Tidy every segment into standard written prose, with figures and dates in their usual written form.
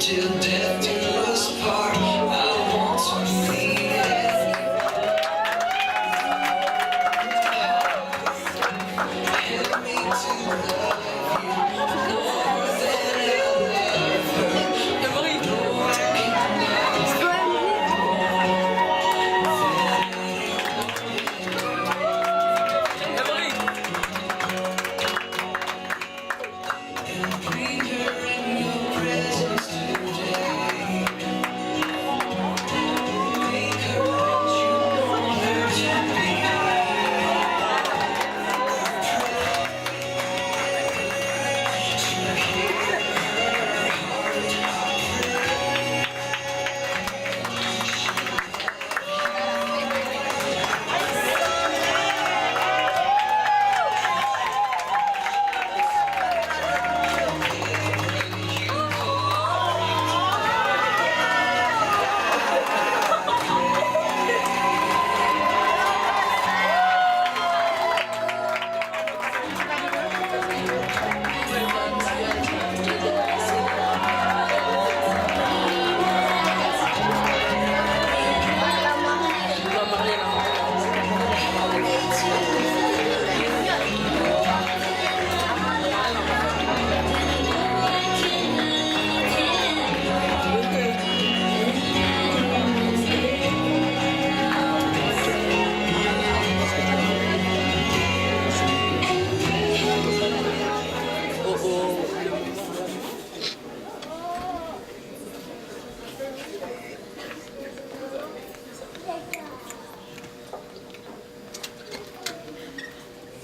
till death do us part. I want to be it. Help me to love you more than I love her. No, I and bring her in your presence today. Make her what you want her to be.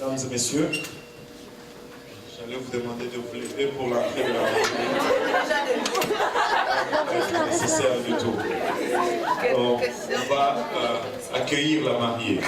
Mesdames et messieurs, j'allais vous demander de vous lever pour l'entrée de la mariée. C'est nécessaire du tout. Donc, on va accueillir la mariée.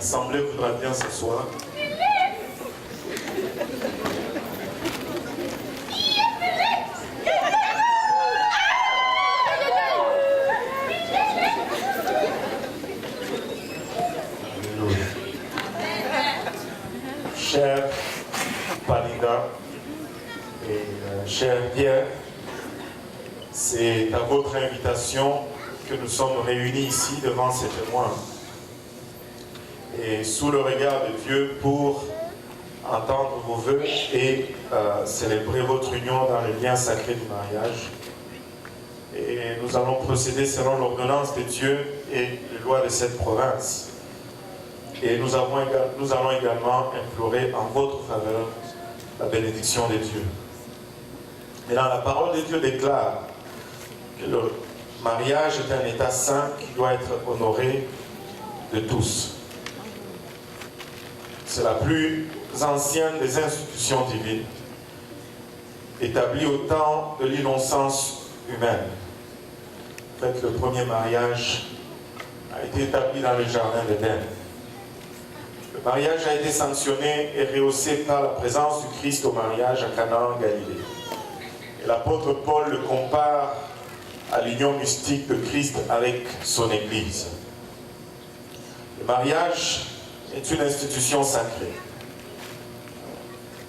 L'Assemblée voudra bien s'asseoir. Cher Palinda et cher Pierre, c'est à votre invitation que nous sommes réunis ici devant ces témoins et sous le regard de Dieu pour entendre vos vœux et célébrer votre union dans le lien sacré du mariage. Et nous allons procéder selon l'ordonnance de Dieu et les lois de cette province. Et nous allons également implorer en votre faveur la bénédiction de Dieu. Et dans la parole de Dieu déclare que le mariage est un état saint qui doit être honoré de tous. C'est la plus ancienne des institutions divines, établie au temps de l'innocence humaine. En fait, le premier mariage a été établi dans le jardin d'Éden. Le mariage a été sanctionné et rehaussé par la présence du Christ au mariage à Cana en Galilée. Et l'apôtre Paul le compare à l'union mystique de Christ avec son Église. Le mariage est une institution sacrée,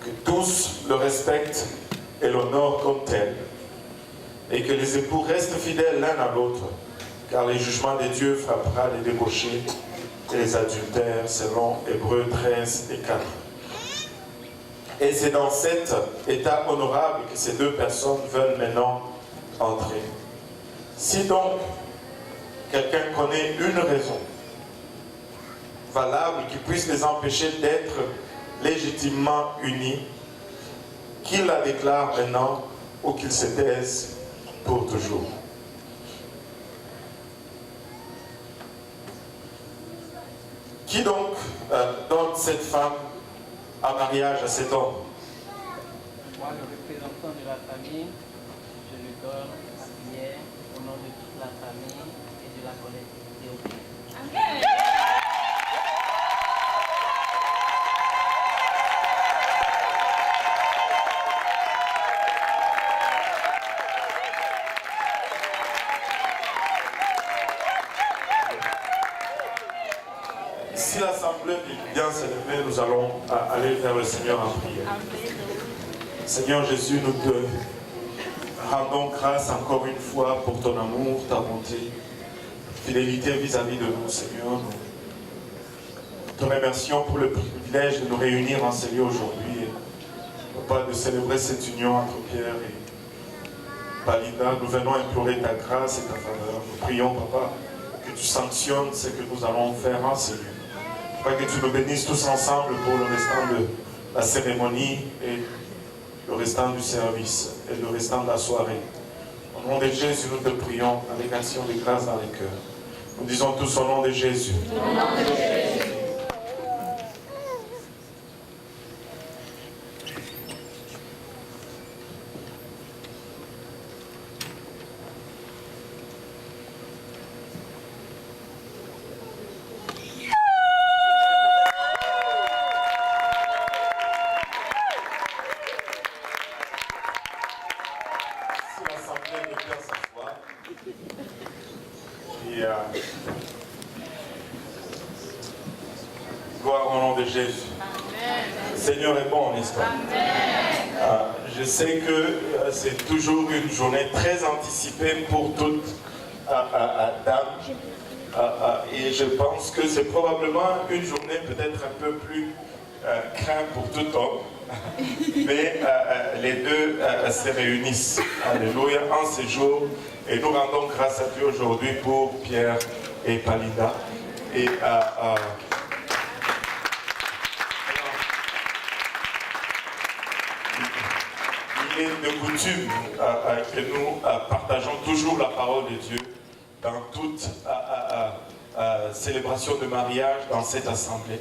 que tous le respectent et l'honorent comme tel, et que les époux restent fidèles l'un à l'autre, car le jugement de Dieu frappera les débauchés et les adultères, selon Hébreux 13 et 4. Et c'est dans cet état honorable que ces deux personnes veulent maintenant entrer. Si donc quelqu'un connaît une raison valable qui puisse les empêcher d'être légitimement unis, qu'il la déclare maintenant ou qu'il se taise pour toujours. Qui donc donne cette femme en mariage à cet homme? Moi, le représentant de la famille, je lui donne à Pierre au nom de toute la famille et de la collectivité au pays. Si l'Assemblée est bien s'élever, nous allons aller vers le Seigneur en prière. Seigneur Jésus, nous te rendons grâce encore une fois pour ton amour, ta bonté, fidélité vis-à-vis de nous, Seigneur. Nous te remercions pour le privilège de nous réunir en ce lieu aujourd'hui, Papa, de célébrer cette union entre Pierre et Palinda. Nous venons implorer ta grâce et ta faveur. Nous prions, Papa, que tu sanctionnes ce que nous allons faire en ce lieu. Papa, que tu nous bénisses tous ensemble pour le restant de la cérémonie et le restant du service et le restant de la soirée. Au nom de Jésus, nous te prions avec action de grâce dans les cœurs. Nous disons tous au nom de Jésus. Au nom de Jésus. Gloire au nom de Jésus. Amen. Le Seigneur est bon, n'est-ce pas? Je sais que c'est toujours une journée très anticipée pour toute dame. Et je pense que c'est probablement une journée peut-être un peu plus crainte pour tout homme. Mais les deux se réunissent. Alléluia, en ce jour. Et nous rendons grâce à Dieu aujourd'hui pour Pierre et Palinda. Et il est de coutume que nous partageons toujours la parole de Dieu dans toute célébration de mariage dans cette assemblée.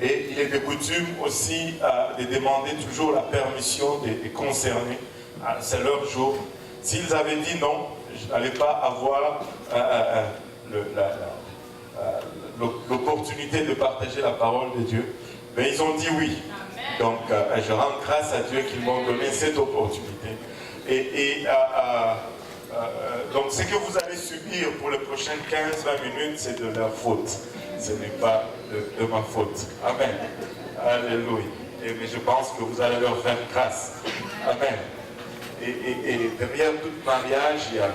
Et il est de coutume aussi de demander toujours la permission des concernés. C'est leur jour. S'ils avaient dit non, je n'allais pas avoir l'opportunité l'opportunité de partager la parole de Dieu, mais ils ont dit oui. Donc, je rends grâce à Dieu qu'ils m'ont donné cette opportunité. Donc, ce que vous allez subir pour les prochaines 15-20 minutes, c'est de leur faute. Ce n'est pas de ma faute. Amen. Alléluia. Mais je pense que vous allez leur faire grâce. Amen. Et derrière tout mariage, il y a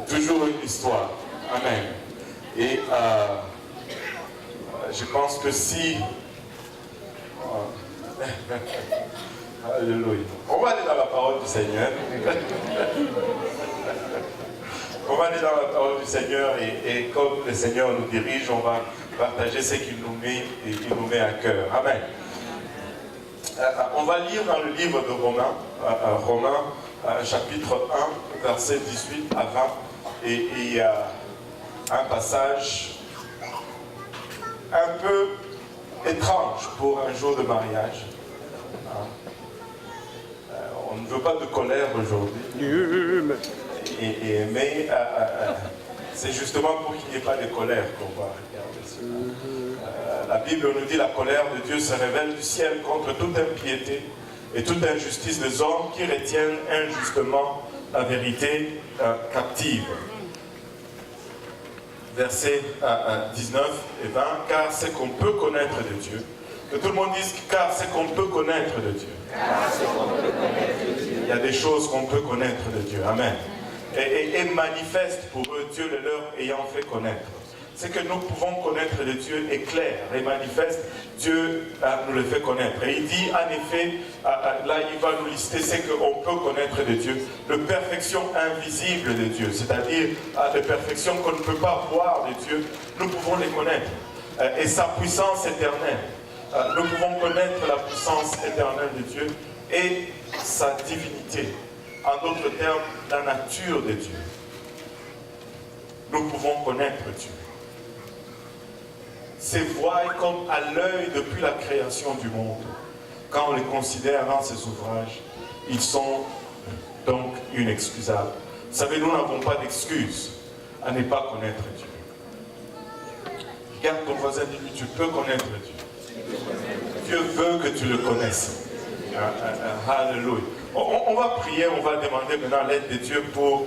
toujours une histoire. Amen. Et je pense que si... Alléluia. On va aller dans la parole du Seigneur. On va aller dans la parole du Seigneur et comme le Seigneur nous dirige, on va partager ce qu'il nous met à cœur. Amen. On va lire dans le livre de Romains, chapitre 1, verset 18 à 20. Et il y a un passage un peu étrange pour un jour de mariage. On ne veut pas de colère aujourd'hui. Mais c'est justement pour qu'il n'y ait pas de colère qu'on va regarder cela. La Bible nous dit la colère de Dieu se révèle du ciel contre toute impiété et toute injustice des hommes qui retiennent injustement la vérité captive. Versets 19 et 20, car c'est qu'on peut connaître de Dieu. Que tout le monde dise, car c'est qu'on peut connaître de Dieu. Il y a des choses qu'on peut connaître de Dieu. Amen. Et manifeste pour eux, Dieu le leur ayant fait connaître. Ce que nous pouvons connaître de Dieu est clair et manifeste, Dieu nous le fait connaître. Et il dit, en effet, là il va nous lister ce qu'on peut connaître de Dieu, de perfection invisible de Dieu, c'est-à-dire de perfection qu'on ne peut pas voir de Dieu, nous pouvons les connaître. Et sa puissance éternelle, nous pouvons connaître la puissance éternelle de Dieu et sa divinité. En d'autres termes, la nature de Dieu. Nous pouvons connaître Dieu. Ces voies comme à l'œil depuis la création du monde. Quand on les considère dans ces ouvrages, ils sont donc inexcusables. Vous savez, nous n'avons pas d'excuse à ne pas connaître Dieu. Regarde ton voisin, dis-lui, tu peux connaître Dieu. Dieu veut que tu le connaisses. Alléluia. On va prier, on va demander maintenant l'aide de Dieu pour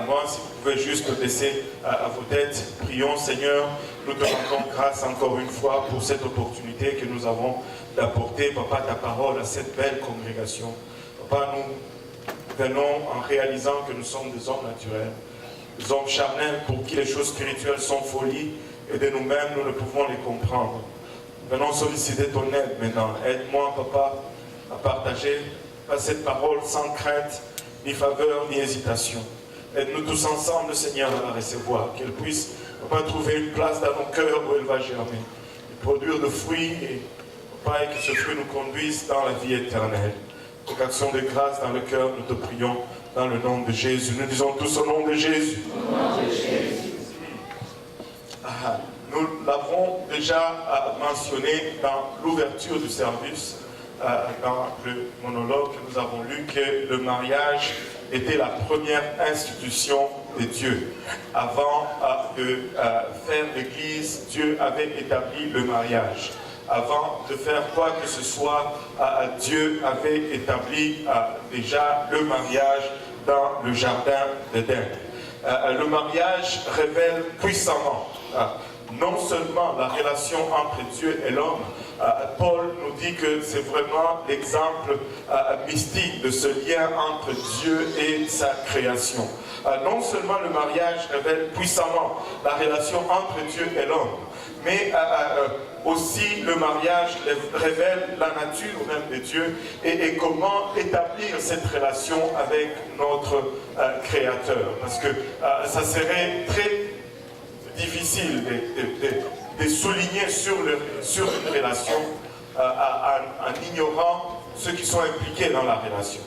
moi. Si vous pouvez juste baisser à vos têtes, prions. Seigneur, nous te rendons grâce encore une fois pour cette opportunité que nous avons d'apporter, Papa, ta parole à cette belle congrégation. Papa, nous venons en réalisant que nous sommes des hommes naturels, des hommes charnels pour qui les choses spirituelles sont folie et de nous-mêmes, nous ne pouvons les comprendre. Venons solliciter ton aide maintenant. Aide-moi, Papa, à partager cette parole sans crainte, ni faveur, ni hésitation. Aide-nous tous ensemble, Seigneur, à la recevoir, qu'elle puisse, Papa, trouver une place dans nos cœurs où elle va germer, et produire de fruits, et, Papa, et que ce fruit nous conduise dans la vie éternelle. Donc, action de grâce dans le cœur, nous te prions dans le nom de Jésus. Nous disons tous au nom de Jésus. Au nom de Jésus. Nous l'avons déjà mentionné dans l'ouverture du service, dans le monologue que nous avons lu, que le mariage était la première institution de Dieu. Avant de faire l'Église, Dieu avait établi le mariage. Avant de faire quoi que ce soit, Dieu avait établi déjà le mariage dans le jardin d'Éden. Le mariage révèle puissamment non seulement la relation entre Dieu et l'homme. Paul nous dit que c'est vraiment l'exemple mystique de ce lien entre Dieu et sa création. Non seulement le mariage révèle puissamment la relation entre Dieu et l'homme, mais aussi le mariage révèle la nature même de Dieu et comment établir cette relation avec notre Créateur. Parce que ça serait très difficile de souligner sur une relation en ignorant ceux qui sont impliqués dans la relation.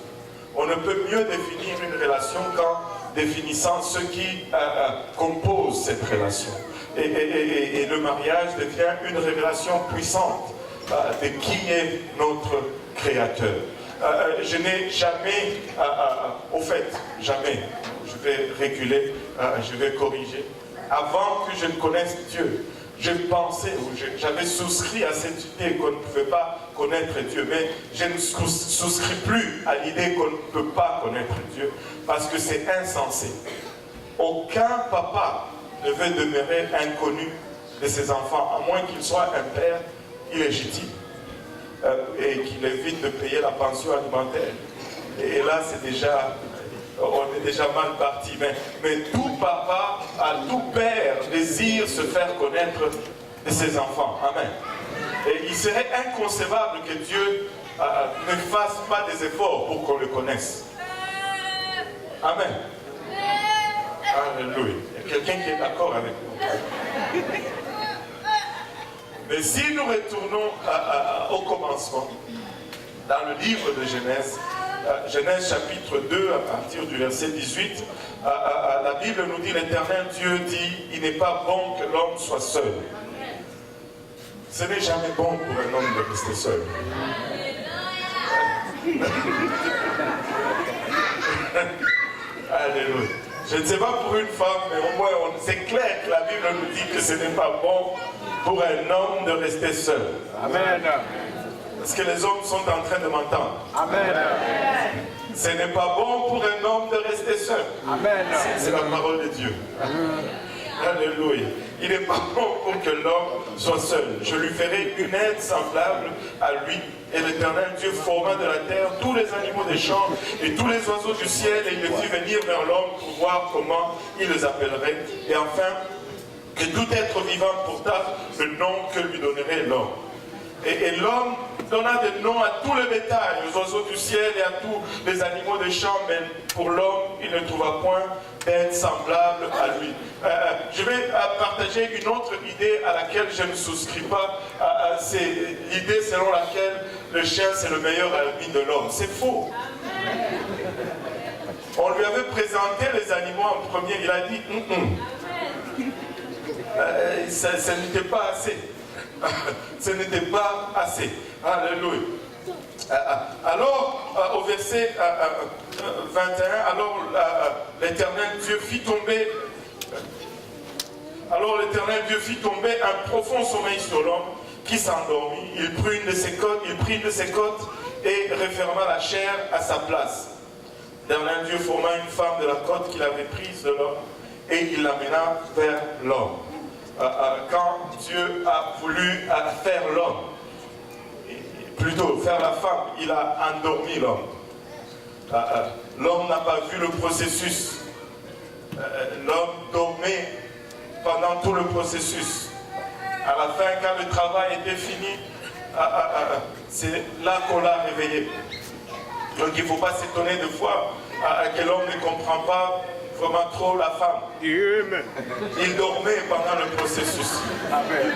On ne peut mieux définir une relation qu'en définissant ceux qui composent cette relation. Et le mariage devient une révélation puissante de qui est notre Créateur. Je n'ai jamais, jamais, je vais reculer, je vais corriger. Avant que je ne connaisse Dieu, j'ai pensé, ou j'avais souscrit à cette idée qu'on ne pouvait pas connaître Dieu, mais je ne souscris plus à l'idée qu'on ne peut pas connaître Dieu, parce que c'est insensé. Aucun papa ne veut demeurer inconnu de ses enfants, à moins qu'il soit un père illégitime et qu'il évite de payer la pension alimentaire. Et là, c'est déjà, on est déjà mal parti. Mais tout papa, tout père désire se faire connaître de ses enfants. Amen. Et il serait inconcevable que Dieu ne fasse pas des efforts pour qu'on le connaisse. Amen. Alléluia. Il y a quelqu'un qui est d'accord avec nous. Mais si nous retournons au commencement, dans le livre de Genèse, Genèse chapitre 2, à partir du verset 18, la Bible nous dit, l'Éternel Dieu dit, il n'est pas bon que l'homme soit seul. Ce n'est jamais bon pour un homme de rester seul. Alléluia. Je ne sais pas pour une femme, mais au moins c'est clair que la Bible nous dit que ce n'est pas bon pour un homme de rester seul. Amen. Est-ce que les hommes sont en train de m'entendre? Amen. Ce n'est pas bon pour un homme de rester seul. Amen. C'est la parole de Dieu. Alléluia. Il n'est pas bon pour que l'homme soit seul. Je lui ferai une aide semblable à lui. Et l'Éternel Dieu forma de la terre tous les animaux des champs et tous les oiseaux du ciel, et il les fit venir vers l'homme pour voir comment il les appellerait. Et enfin, que tout être vivant porta le nom que lui donnerait l'homme. Et l'homme donna des noms à tous les bétails, aux oiseaux du ciel et à tous les animaux des champs, mais pour l'homme, il ne trouva point d'aide semblable à lui. Je vais partager une autre idée à laquelle je ne souscris pas. C'est l'idée selon laquelle le chien c'est le meilleur ami de l'homme. C'est faux. On lui avait présenté les animaux en premier, il a dit ça n'était pas assez. Ce n'était pas assez. Alléluia. Alors, au verset 21, alors l'Éternel Dieu fit tomber. Alors l'Éternel Dieu fit tomber un profond sommeil sur l'homme qui s'endormit. Il prit une de ses côtes et referma la chair à sa place. L'Éternel Dieu forma une femme de la côte qu'il avait prise de l'homme et il l'amena vers l'homme. Quand Dieu a voulu faire l'homme, plutôt faire la femme, il a endormi l'homme. L'homme n'a pas vu le processus. L'homme dormait pendant tout le processus. À la fin, quand le travail était fini, c'est là qu'on l'a réveillé. Donc il ne faut pas s'étonner de fois que l'homme ne comprend pas vraiment trop la femme. Il dormait pendant le processus. Amen.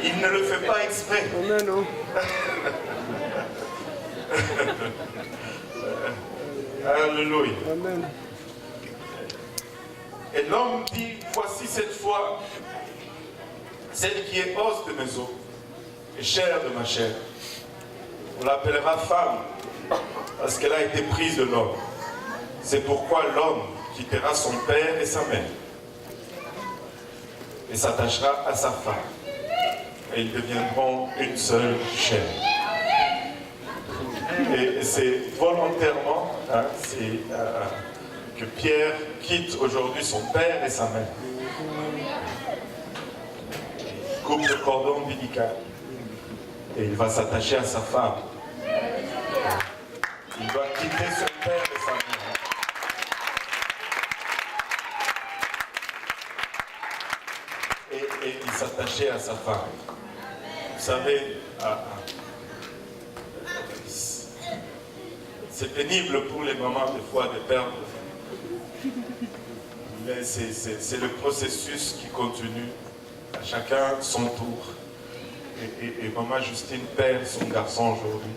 Il ne le fait pas exprès. Amen. Alléluia. Amen. Et l'homme dit, voici cette fois, celle qui est os de mes os et chair de ma chair. On l'appellera femme parce qu'elle a été prise de l'homme. C'est pourquoi l'homme quittera son père et sa mère et s'attachera à sa femme et ils deviendront une seule chair. Et c'est volontairement que Pierre quitte aujourd'hui son père et sa mère. Il coupe le cordon ombilical et il va s'attacher à sa femme. Il doit quitter son père et sa mère. Et il s'attachait à sa femme. Vous savez, c'est pénible pour les mamans des fois de perdre. Mais c'est le processus qui continue. À chacun son tour. Et maman Justine perd son garçon aujourd'hui.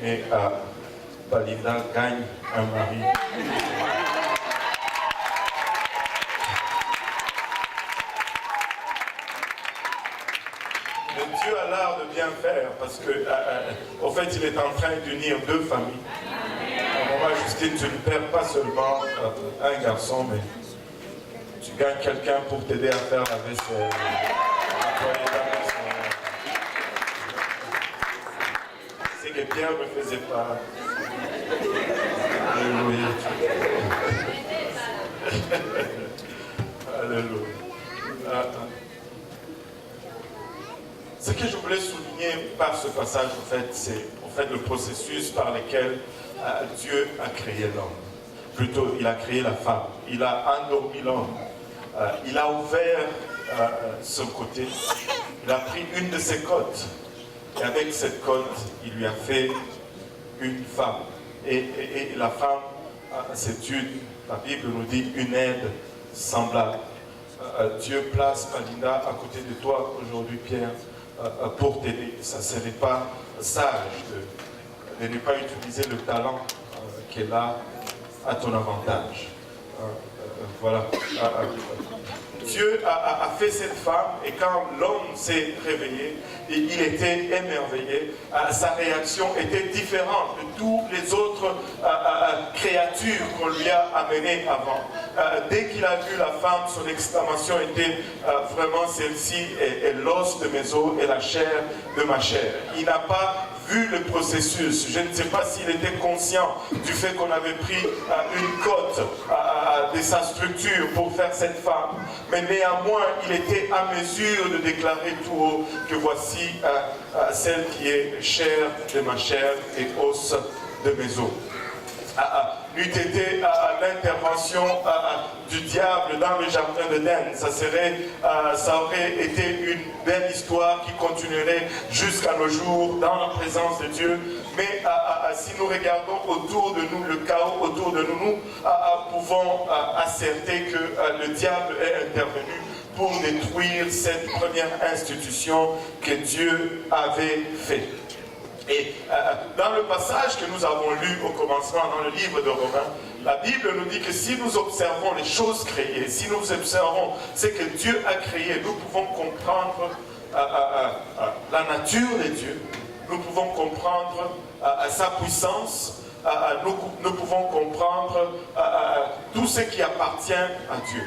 Et Palinda gagne un mari. Mais Dieu a l'art de bien faire parce que, au fait, il est en train d'unir deux familles. Maman Justine, tu ne perds pas seulement un garçon, mais tu gagnes quelqu'un pour t'aider à faire la vaisselle. Nettoyer ta maison. C'est que Pierre ne faisait pas. Alléluia. Alléluia. Ce que je voulais souligner par ce passage, en fait, c'est le processus par lequel Dieu a créé l'homme. Plutôt, il a créé la femme. Il a endormi l'homme. Il a ouvert son côté. Il a pris une de ses côtes. Et avec cette côte, il lui a fait une femme. Et la femme, c'est la Bible nous dit, une aide semblable. Dieu place Malinda à côté de toi aujourd'hui, Pierre, pour t'aider. Ça ne serait pas sage de ne pas utiliser le talent qu'elle a à ton avantage. Voilà. Dieu a fait cette femme et quand l'homme s'est réveillé, il était émerveillé. Sa réaction était différente de toutes les autres créatures qu'on lui a amenées avant. Dès qu'il a vu la femme, son exclamation était vraiment celle-ci est l'os de mes os et la chair de ma chair. Il n'a pas vu le processus. Je ne sais pas s'il était conscient du fait qu'on avait pris une côte de sa structure pour faire cette femme. Mais néanmoins, il était à mesure de déclarer tout haut que voici celle qui est chair de ma chair et os de mes os. N'eût été l'intervention du diable dans le jardin d'Éden, ça aurait été une belle histoire qui continuerait jusqu'à nos jours dans la présence de Dieu. Mais si nous regardons autour de nous, le chaos autour de nous, nous pouvons asserter que le diable est intervenu pour détruire cette première institution que Dieu avait faite. Et dans le passage que nous avons lu au commencement dans le livre de Romains, la Bible nous dit que si nous observons les choses créées, si nous observons ce que Dieu a créé, nous pouvons comprendre la nature de Dieu, nous pouvons comprendre sa puissance, nous pouvons comprendre tout ce qui appartient à Dieu.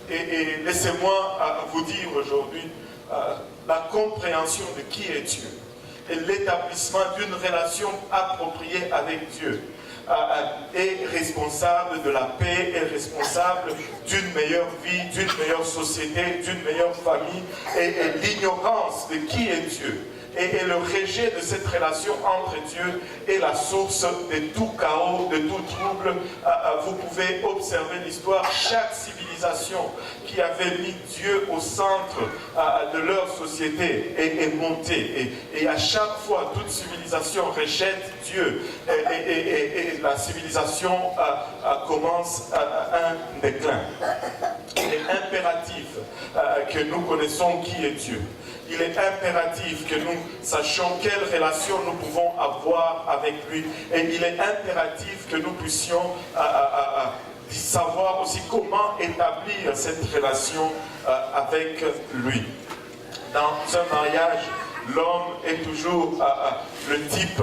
Et laissez-moi vous dire aujourd'hui la compréhension de qui est Dieu et l'établissement d'une relation appropriée avec Dieu est responsable de la paix, est responsable d'une meilleure vie, d'une meilleure société, d'une meilleure famille, et l'ignorance de qui est Dieu. Et le rejet de cette relation entre Dieu est la source de tout chaos, de tout trouble. Vous pouvez observer l'histoire, chaque civilisation qui avait mis Dieu au centre de leur société est montée. Et à chaque fois, toute civilisation rejette Dieu. Et la civilisation commence un déclin. Il est impératif que nous connaissions qui est Dieu. Il est impératif que nous sachions quelle relation nous pouvons avoir avec lui. Et il est impératif que nous puissions savoir aussi comment établir cette relation avec lui. Dans un mariage, l'homme est toujours le type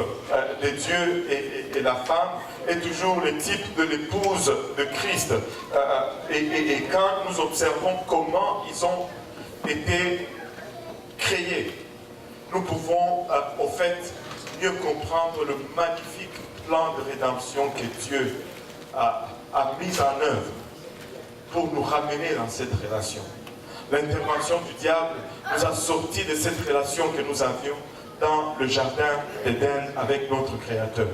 de Dieu et la femme est toujours le type de l'épouse de Christ. Et quand nous observons comment ils ont été créés, nous pouvons au fait mieux comprendre le magnifique plan de rédemption que Dieu a mis en œuvre pour nous ramener dans cette relation. L'intervention du diable nous a sortis de cette relation que nous avions dans le jardin d'Éden avec notre Créateur.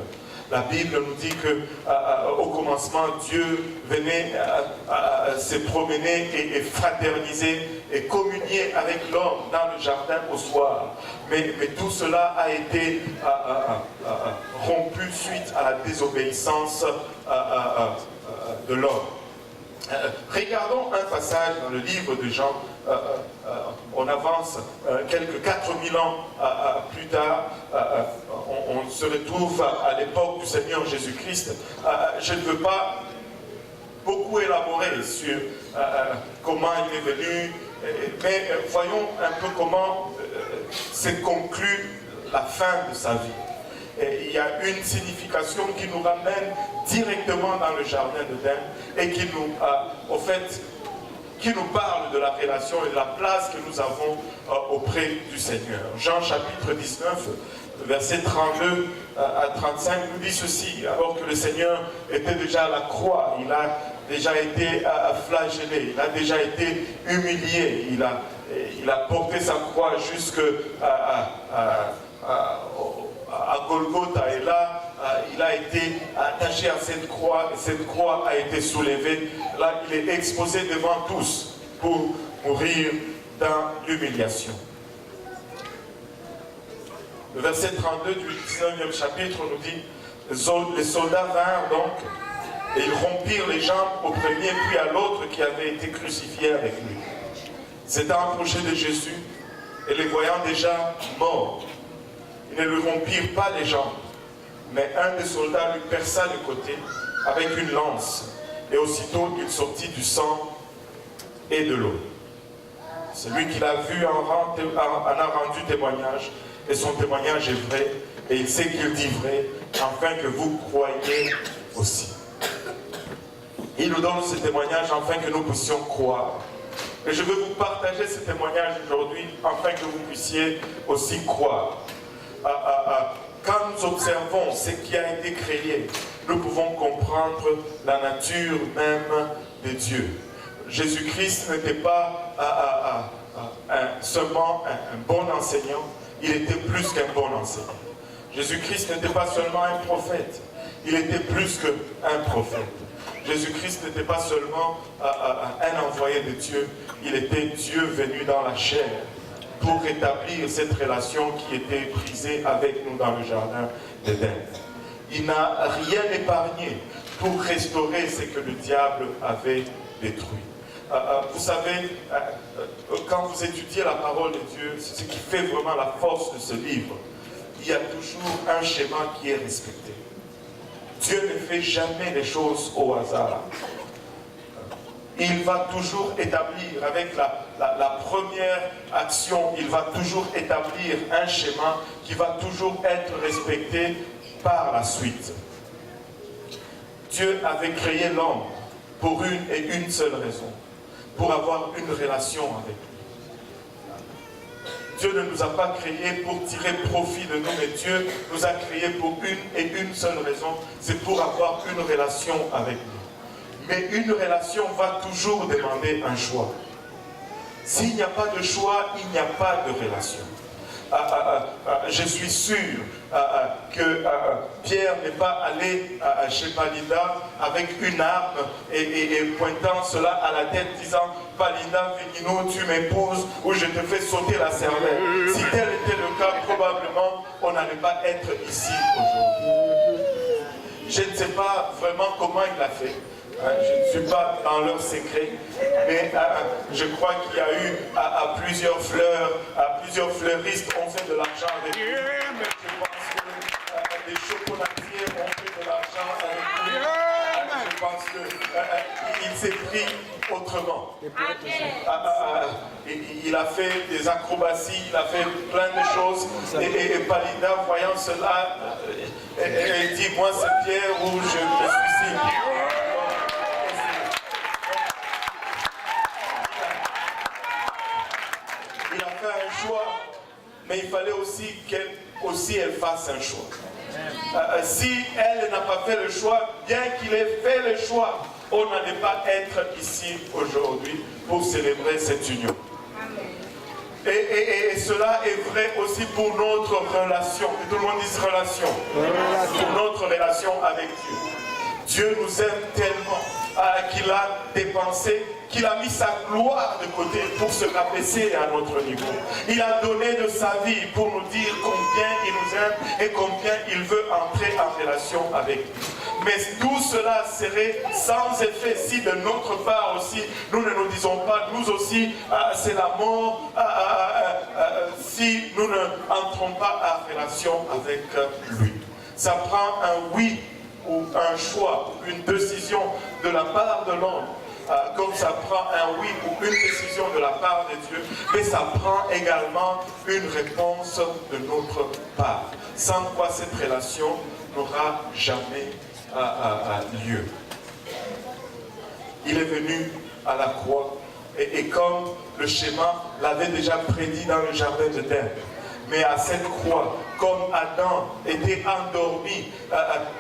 La Bible nous dit qu'au commencement, Dieu venait se promener et fraterniser et communier avec l'homme dans le jardin au soir. Mais tout cela a été rompu suite à la désobéissance de l'homme. Regardons un passage dans le livre de Jean. On avance quelques 4000 ans plus tard. On se retrouve à l'époque du Seigneur Jésus-Christ. Je ne veux pas beaucoup élaborer sur comment il est venu, mais voyons un peu comment se conclut la fin de sa vie. Et il y a une signification qui nous ramène directement dans le jardin d'Éden et qui nous, qui nous parle de la relation et de la place que nous avons auprès du Seigneur. Jean chapitre 19, verset 32 à 35 nous dit ceci: alors que le Seigneur était déjà à la croix, il a déjà été flagellé, il a déjà été humilié, il a porté sa croix jusqu'à Golgotha, et là il a été attaché à cette croix, et cette croix a été soulevée. Là il est exposé devant tous pour mourir dans l'humiliation. Le verset 32 du 19e chapitre nous dit: les soldats vinrent donc et ils rompirent les jambes au premier puis à l'autre qui avait été crucifié avec lui. C'était un projet de Jésus, et les voyant déjà morts, ils ne lui rompirent pas les jambes, mais un des soldats lui perça le côté avec une lance, et aussitôt il sortit du sang et de l'eau. Celui qui l'a vu en a rendu témoignage, et son témoignage est vrai, et il sait qu'il dit vrai, afin que vous croyiez aussi. Il nous donne ce témoignage afin que nous puissions croire. Et je veux vous partager ce témoignage aujourd'hui afin que vous puissiez aussi croire. Quand nous observons ce qui a été créé, nous pouvons comprendre la nature même de Dieu. Jésus-Christ n'était pas seulement un bon enseignant, il était plus qu'un bon enseignant. Jésus-Christ n'était pas seulement un prophète, il était plus qu'un prophète. Jésus-Christ n'était pas seulement un envoyé de Dieu, il était Dieu venu dans la chair pour rétablir cette relation qui était brisée avec nous dans le jardin d'Éden. Il n'a rien épargné pour restaurer ce que le diable avait détruit. Vous savez, quand vous étudiez la parole de Dieu, c'est ce qui fait vraiment la force de ce livre. Il y a toujours un schéma qui est respecté. Dieu ne fait jamais les choses au hasard. Il va toujours établir, avec la première action, il va toujours établir un schéma qui va toujours être respecté par la suite. Dieu avait créé l'homme pour une et une seule raison, pour avoir une relation avec lui. Dieu ne nous a pas créés pour tirer profit de nous, mais Dieu nous a créés pour une et une seule raison, c'est pour avoir une relation avec nous. Mais une relation va toujours demander un choix. S'il n'y a pas de choix, il n'y a pas de relation. Je suis sûr que Pierre n'est pas allé chez Palinda avec une arme et pointant cela à la tête, disant: Palinda, Vénino, tu m'épouses ou je te fais sauter la cervelle. Si tel était le cas, probablement on n'allait pas être ici aujourd'hui. Je ne sais pas vraiment comment il l'a fait. Je ne suis pas dans leur secret, mais je crois qu'il y a eu plusieurs fleuristes ont fait de l'argent avec lui. Je pense que les chocolatiers ont fait de l'argent avec lui. Je pense qu'il s'est pris autrement. Il a fait des acrobaties, il a fait plein de choses. Et Palinda, voyant cela, elle dit: moi c'est Pierre ou je me suicide. Mais il fallait aussi qu'elle fasse un choix. Si elle n'a pas fait le choix, bien qu'il ait fait le choix, on n'allait pas être ici aujourd'hui pour célébrer cette union. Et cela est vrai aussi pour notre relation. Que tout le monde dise relation. Pour notre relation avec Dieu. Dieu nous aime tellement qu'il a dépensé, qu'il a mis sa gloire de côté pour se rabaisser à notre niveau. Il a donné de sa vie pour nous dire combien il nous aime et combien il veut entrer en relation avec nous. Mais tout cela serait sans effet si de notre part aussi, nous ne nous disons pas, nous aussi, c'est la mort, si nous ne entrons pas en relation avec lui. Ça prend un oui ou un choix, une décision de la part de l'homme, comme ça prend un oui ou une décision de la part de Dieu, mais ça prend également une réponse de notre part, sans quoi cette relation n'aura jamais lieu. Il est venu à la croix et comme le schéma l'avait déjà prédit dans le jardin d'Éden. Mais à cette croix, comme Adam était endormi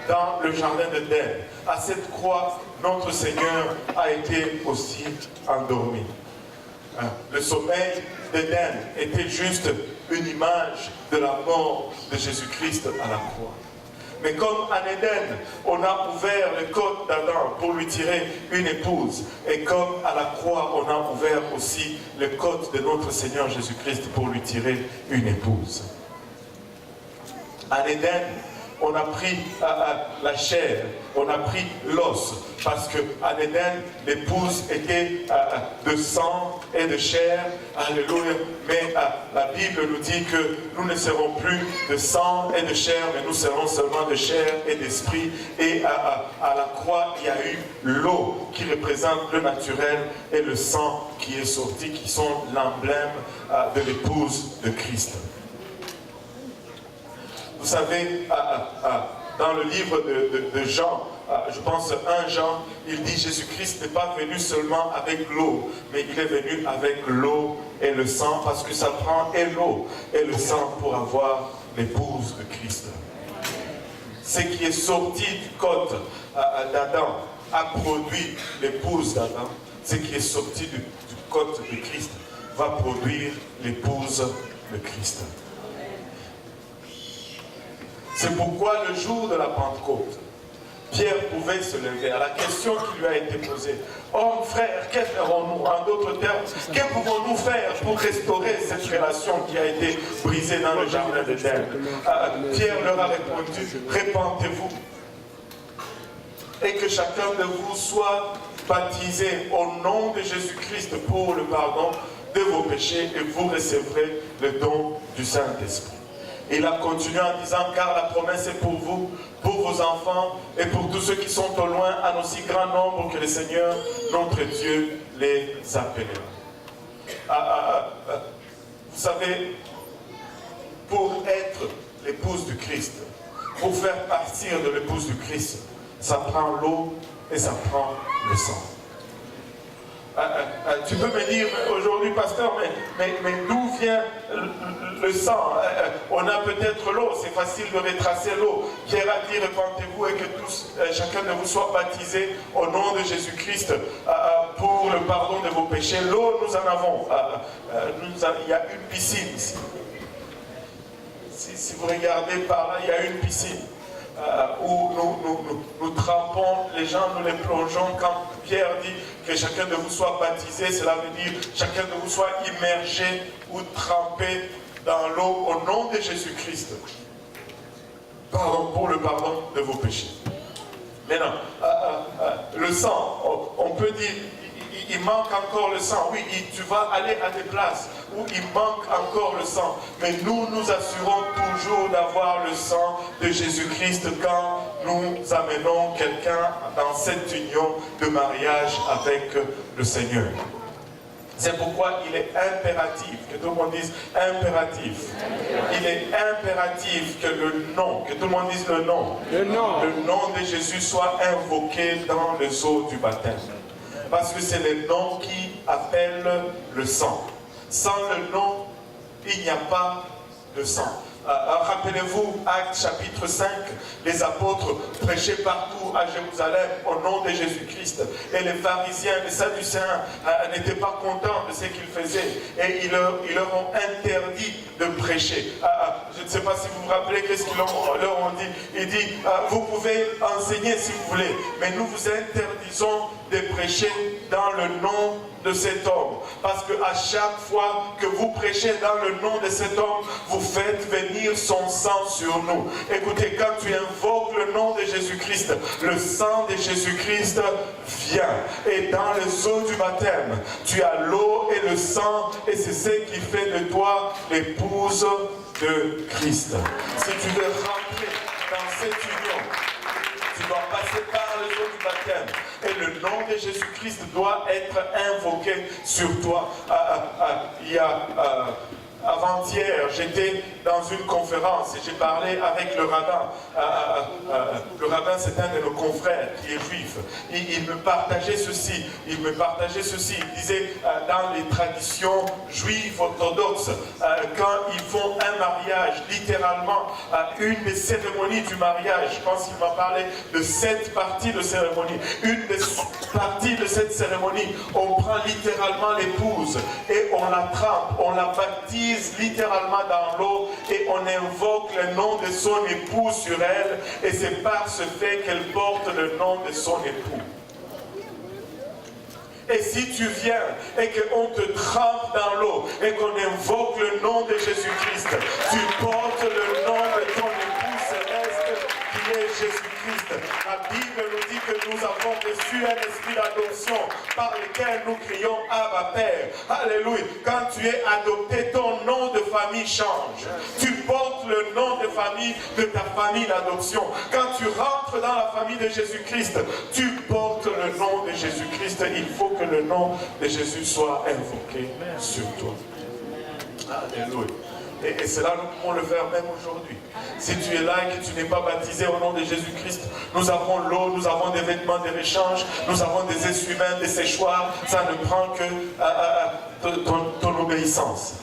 dans le jardin d'Éden, à cette croix, notre Seigneur a été aussi endormi. Le sommeil d'Éden était juste une image de la mort de Jésus-Christ à la croix. Mais comme en Éden, on a ouvert le code d'Adam pour lui tirer une épouse, et comme à la croix, on a ouvert aussi le code de notre Seigneur Jésus-Christ pour lui tirer une épouse. En Éden, on a pris la chair, on a pris l'os, parce qu'en Éden, l'épouse était de sang et de chair. Alléluia. Mais la Bible nous dit que nous ne serons plus de sang et de chair, mais nous serons seulement de chair et d'esprit. Et à la croix, il y a eu l'eau qui représente le naturel et le sang qui est sorti, qui sont l'emblème de l'épouse de Christ. Vous savez, dans le livre de Jean, je pense 1 Jean, il dit Jésus-Christ n'est pas venu seulement avec l'eau, mais il est venu avec l'eau et le sang, parce que ça prend et l'eau et le sang pour avoir l'épouse de Christ. Ce qui est sorti du code d'Adam a produit l'épouse d'Adam. Ce qui est sorti du code de Christ va produire l'épouse de Christ. C'est pourquoi le jour de la Pentecôte, Pierre pouvait se lever à la question qui lui a été posée. « Hommes, frères, que ferons-nous » En d'autres termes, que pouvons-nous faire pour restaurer cette relation qui a été brisée dans le jardin d'Éden? Pierre leur a répondu « Répentez-vous et que chacun de vous soit baptisé au nom de Jésus-Christ pour le pardon de vos péchés et vous recevrez le don du Saint-Esprit. » Il a continué en disant, car la promesse est pour vous, pour vos enfants et pour tous ceux qui sont au loin, en aussi grand nombre que le Seigneur, notre Dieu, les appellera. Vous savez, pour être l'épouse du Christ, pour faire partir de l'épouse du Christ, ça prend l'eau et ça prend le sang. Tu peux me dire aujourd'hui, pasteur, mais d'où vient le sang? On a peut-être l'eau, c'est facile de retracer l'eau. Pierre a dit, repentez-vous et que tous, chacun de vous soit baptisé au nom de Jésus-Christ pour le pardon de vos péchés. L'eau, nous en avons. Il y a une piscine ici. Si vous regardez par là, il y a une piscine. Où nous trempons les gens, nous les plongeons. Quand Pierre dit que chacun de vous soit baptisé, cela veut dire chacun de vous soit immergé ou trempé dans l'eau au nom de Jésus-Christ. Pardon, pour le pardon de vos péchés. Maintenant, le sang, on peut dire, il manque encore le sang. Oui, tu vas aller à des places où il manque encore le sang. Mais nous nous assurons toujours d'avoir le sang de Jésus-Christ quand nous amenons quelqu'un dans cette union de mariage avec le Seigneur. C'est pourquoi il est impératif, que tout le monde dise impératif. Il est impératif que le nom, que tout le monde dise le nom de Jésus soit invoqué dans les eaux du baptême. Parce que c'est le nom qui appelle le sang. Sans le nom, il n'y a pas de sang. Rappelez-vous, Actes chapitre 5, les apôtres prêchaient partout à Jérusalem au nom de Jésus-Christ. Et les pharisiens, les sadducéens n'étaient pas contents de ce qu'ils faisaient. Et ils leur ont interdit de prêcher. Je ne sais pas si vous vous rappelez qu'est-ce qu'ils leur ont dit. Ils disent, vous pouvez enseigner si vous voulez, mais nous vous interdisons de prêcher dans le nom de cet homme. Parce qu'à chaque fois que vous prêchez dans le nom de cet homme, vous faites venir son sang sur nous. Écoutez, quand tu invoques le nom de Jésus-Christ, le sang de Jésus-Christ vient. Et dans les eaux du baptême, tu as l'eau et le sang, et c'est ce qui fait de toi l'épouse de Christ. Si tu veux rentrer dans cette union, tu dois passer par les eaux du baptême. Et le nom de Jésus-Christ doit être invoqué sur toi. Il y a avant-hier, j'étais dans une conférence et j'ai parlé avec le rabbin. Le rabbin, c'est un de nos confrères qui est juif. Il me partageait ceci. Il disait, dans les traditions juives orthodoxes, quand ils font un mariage, littéralement, une des cérémonies du mariage, je pense qu'il m'a parlé de 7 parties de cérémonie. Une des parties de cette cérémonie, on prend littéralement l'épouse et on la trempe, on la baptise littéralement dans l'eau et on invoque le nom de son époux sur elle et c'est par ce fait qu'elle porte le nom de son époux. Et si tu viens et qu'on te trempe dans l'eau et qu'on invoque le nom de Jésus-Christ, tu portes le nom de ton époux céleste qui est Jésus-Christ. La Bible nous dit que nous avons reçu un esprit d'adoption par lequel nous crions Abba Père. Alléluia. Quand tu es adopté, ton nom de famille change. Tu portes le nom de famille de ta famille d'adoption. Quand tu rentres dans la famille de Jésus-Christ, tu portes le nom de Jésus-Christ. Il faut que le nom de Jésus soit invoqué sur toi. Alléluia. Et cela, nous pouvons le faire même aujourd'hui. Si tu es là et que tu n'es pas baptisé au nom de Jésus-Christ, nous avons l'eau, nous avons des vêtements de rechange, nous avons des essuie-mains, des séchoirs. Ça ne prend que ton obéissance.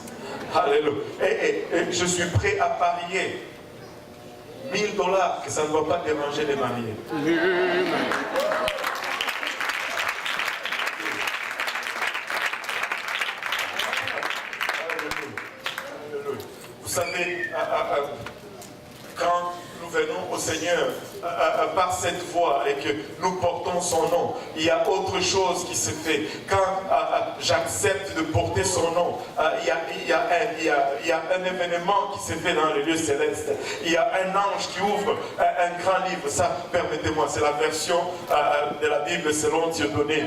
Alléluia. Et je suis prêt à parier $1000 que ça ne va pas déranger les mariés. Vous savez, quand nous venons au Seigneur par cette voie et que nous portons son nom, il y a autre chose qui se fait. Quand j'accepte de porter son nom, il y a un événement qui se fait dans le lieu céleste. Il y a un ange qui ouvre un grand livre. Ça, permettez-moi, c'est la version de la Bible selon Dieudonné,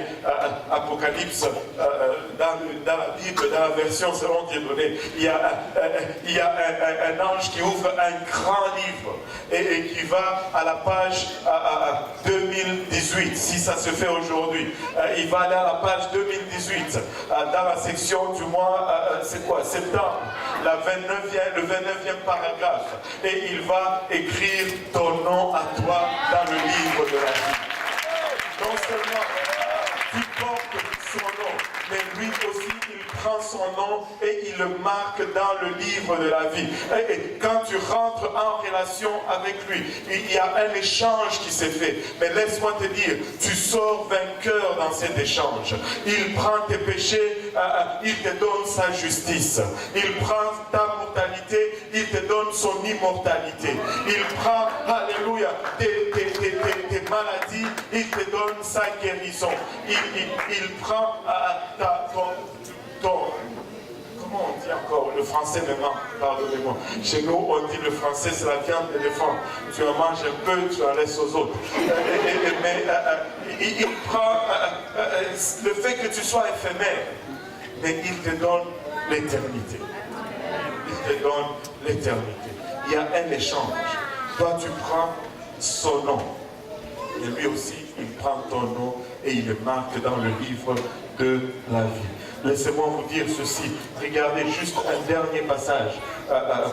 Apocalypse, dans la Bible, dans la version selon Dieudonné. Il y a un ange qui ouvre un grand livre et qui va à la page 2018, si ça se fait aujourd'hui. Il va aller à la page 2018, dans la section du mois, c'est quoi, septembre, le 29e paragraphe. Et il va écrire ton nom à toi dans le livre de la vie. Non seulement tu portes son nom, mais lui aussi il prend son nom et il le marque dans le livre de la vie. Et quand tu rentres en relation avec lui, il y a un échange qui s'est fait. Mais laisse-moi te dire, tu sors vainqueur dans cet échange. Il prend tes péchés, il te donne sa justice. Il prend ta mortalité, il te donne son immortalité. Il prend, alléluia, tes maladies, il te donne sa guérison. Il prend comment on dit encore? Le français me manque, pardonnez-moi. Chez nous, on dit le français, c'est la viande d'éléphant. Tu en manges un peu, tu en laisses aux autres. Mais il prend le fait que tu sois éphémère, mais il te donne l'éternité. Il te donne l'éternité. Il y a un échange. Toi, tu prends son nom. Et lui aussi, il prend ton nom et il le marque dans le livre de la vie. Laissez-moi vous dire ceci. Regardez juste un dernier passage,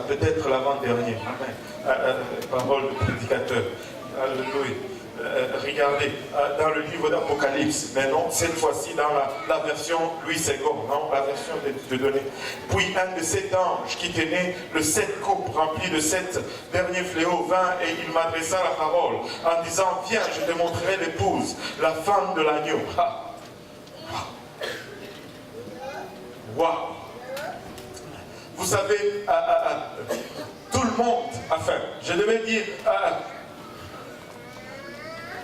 peut-être l'avant-dernier. Amen. Parole de prédicateur. Alléluia. Regardez, dans le livre d'Apocalypse, mais non, cette fois-ci dans la version Louis II, non, la version de Dieudonné. Puis un de ces anges qui tenait le 7 coupes remplies de 7 derniers fléaux vint et il m'adressa la parole en disant, viens, je te montrerai l'épouse, la femme de l'agneau. Wow. Vous savez, tout le monde, enfin, je devais dire,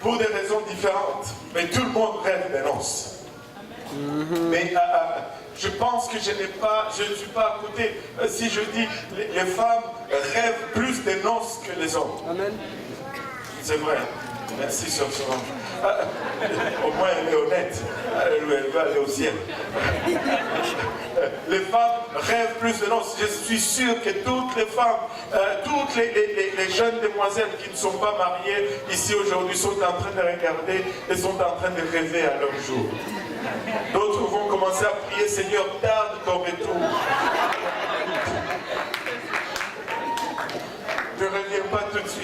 pour des raisons différentes, mais tout le monde rêve des noces. Mais je pense que je ne suis pas à côté. Si je dis, les femmes rêvent plus des noces que les hommes. Amen. C'est vrai. Merci, Sœur Solange. Au moins, elle est honnête. Elle va aller au ciel. Les femmes rêvent plus de noces. Je suis sûr que toutes les femmes, toutes les jeunes demoiselles qui ne sont pas mariées ici aujourd'hui sont en train de regarder et sont en train de rêver à leur jour. D'autres vont commencer à prier, Seigneur, tarde ton retour.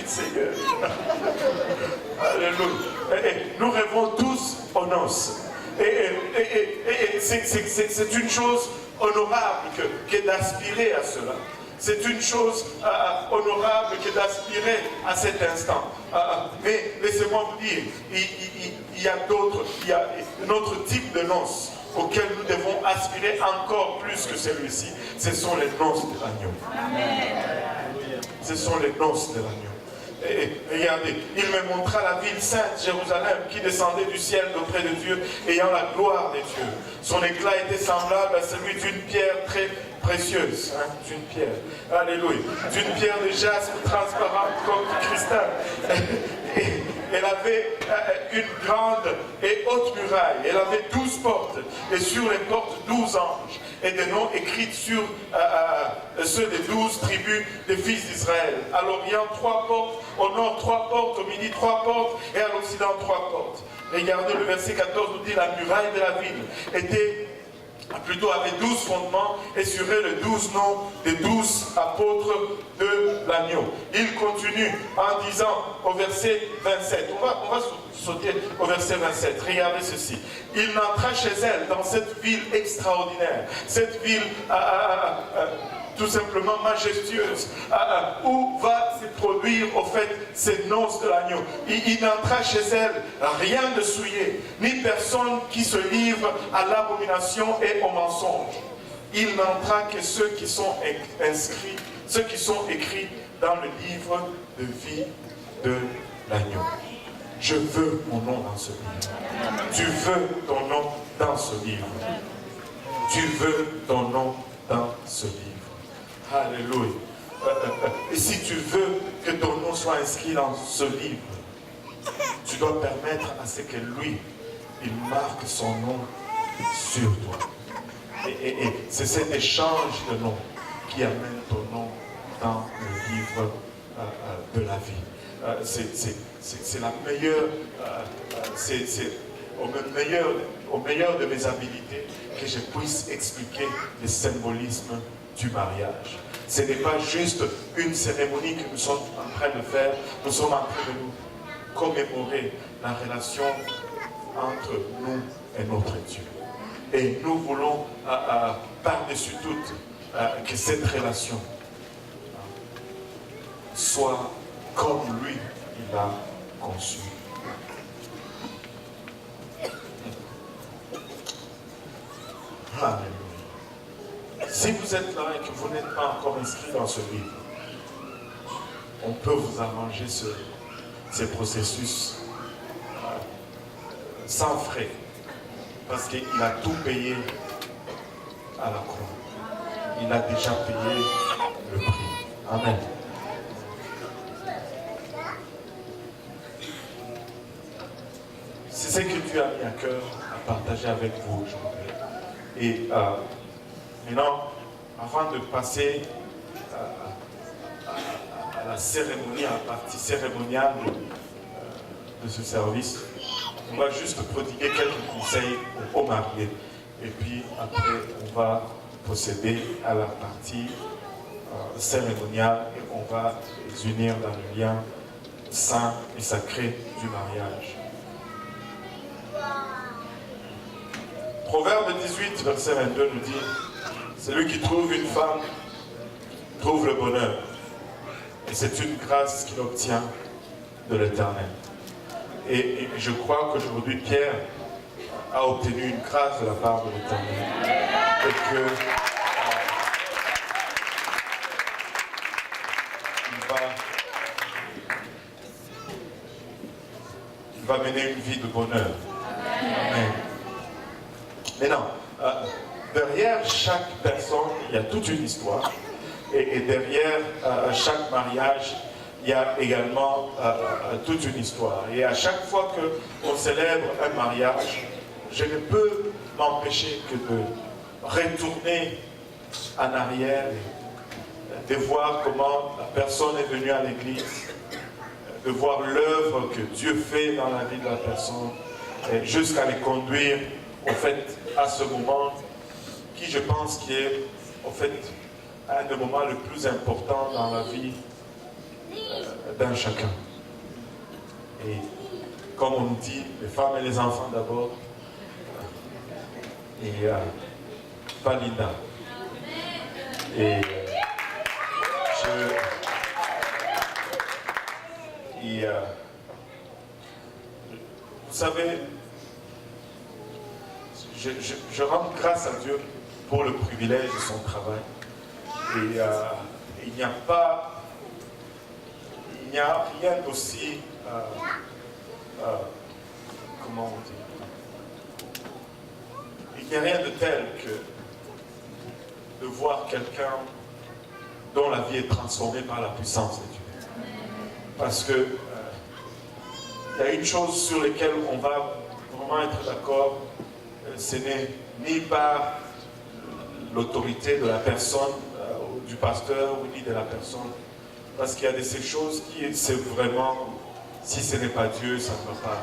suite, Seigneur. Alléluia. Et nous rêvons tous aux noces. Et c'est une chose honorable que d'aspirer à cela. C'est une chose honorable que d'aspirer à cet instant. Mais laissez-moi vous dire, il y a un autre type de noces auxquelles nous devons aspirer encore plus que celui-ci. Ce sont les noces de l'agneau. Ce sont les noces de l'agneau. Et regardez, il me montra la ville sainte, Jérusalem, qui descendait du ciel d'auprès de Dieu, ayant la gloire des dieux. Son éclat était semblable à celui d'une pierre très précieuse, d'une pierre, alléluia, d'une pierre de jaspe transparente comme du cristal. Elle avait une grande et haute muraille, elle avait 12 portes, et sur les portes 12 anges, et des noms écrits sur ceux des 12 tribus des fils d'Israël. À l'Orient, 3 portes, au nord 3 portes, au midi 3 portes, et à l'Occident 3 portes. Regardez, le verset 14 nous dit, la muraille de la ville avait 12 fondements, et sur elle les 12 noms des 12 apôtres de l'agneau. Il continue en disant au verset 27, on va sauter au verset 27, regardez ceci. Il n'entra chez elle dans cette ville extraordinaire, cette ville tout simplement majestueuse, où va se produire au fait ces noces de l'agneau. Il n'entra chez elle rien de souillé, ni personne qui se livre à l'abomination et au mensonge. Il n'entra que ceux qui sont inscrits, ceux qui sont écrits dans le livre de vie de l'agneau. Je veux mon nom dans ce livre. Tu veux ton nom dans ce livre. Tu veux ton nom dans ce livre. Alléluia. Et si tu veux que ton nom soit inscrit dans ce livre, tu dois permettre à ce que lui, il marque son nom sur toi. Et c'est cet échange de noms qui amène ton nom dans le livre de la vie. C'est la meilleure, c'est au meilleur de mes habilités que je puisse expliquer le symbolisme du mariage. Ce n'est pas juste une cérémonie que nous sommes en train de faire, nous sommes en train de nous commémorer la relation entre nous et notre Dieu. Et nous voulons, par-dessus tout, que cette relation soit comme lui, il a conçu. Alléluia. Si vous êtes là et que vous n'êtes pas encore inscrit dans ce livre, on peut vous arranger ce processus sans frais, parce qu'il a tout payé à la croix. Il a déjà payé le prix. Amen. C'est ce que Dieu a mis à cœur à partager avec vous aujourd'hui. Et maintenant, avant de passer à la cérémonie, à la partie cérémoniale de ce service, on va juste prodiguer quelques conseils aux mariés. Et puis après, on va procéder à la partie cérémoniale et on va les unir dans le lien saint et sacré du mariage. Proverbe 18, verset 22 nous dit, celui qui trouve une femme trouve le bonheur. Et c'est une grâce qu'il obtient de l'Éternel. Et je crois qu'aujourd'hui, Pierre a obtenu une grâce de la part de l'Éternel. Et que il va mener une vie de bonheur. Amen. Mais non, derrière chaque personne, il y a toute une histoire. Et derrière chaque mariage, il y a également toute une histoire. Et à chaque fois qu'on célèbre un mariage, je ne peux m'empêcher que de retourner en arrière, de voir comment la personne est venue à l'église, de voir l'œuvre que Dieu fait dans la vie de la personne, jusqu'à les conduire, au fait, à ce moment qui, je pense, qui est, au fait, un des moments les plus importants dans la vie d'un chacun. Et comme on nous dit, les femmes et les enfants d'abord, et Palinda. Et vous savez, je rends grâce à Dieu pour le privilège de son travail. Et il n'y a rien d'aussi, comment on dit, il n'y a rien de tel que de voir quelqu'un dont la vie est transformée par la puissance de Dieu. Parce que il y a une chose sur laquelle on va vraiment être d'accord, ce n'est ni par l'autorité de la personne, du pasteur, ou ni de la personne, parce qu'il y a de ces choses qui, c'est vraiment, si ce n'est pas Dieu, ça ne va pas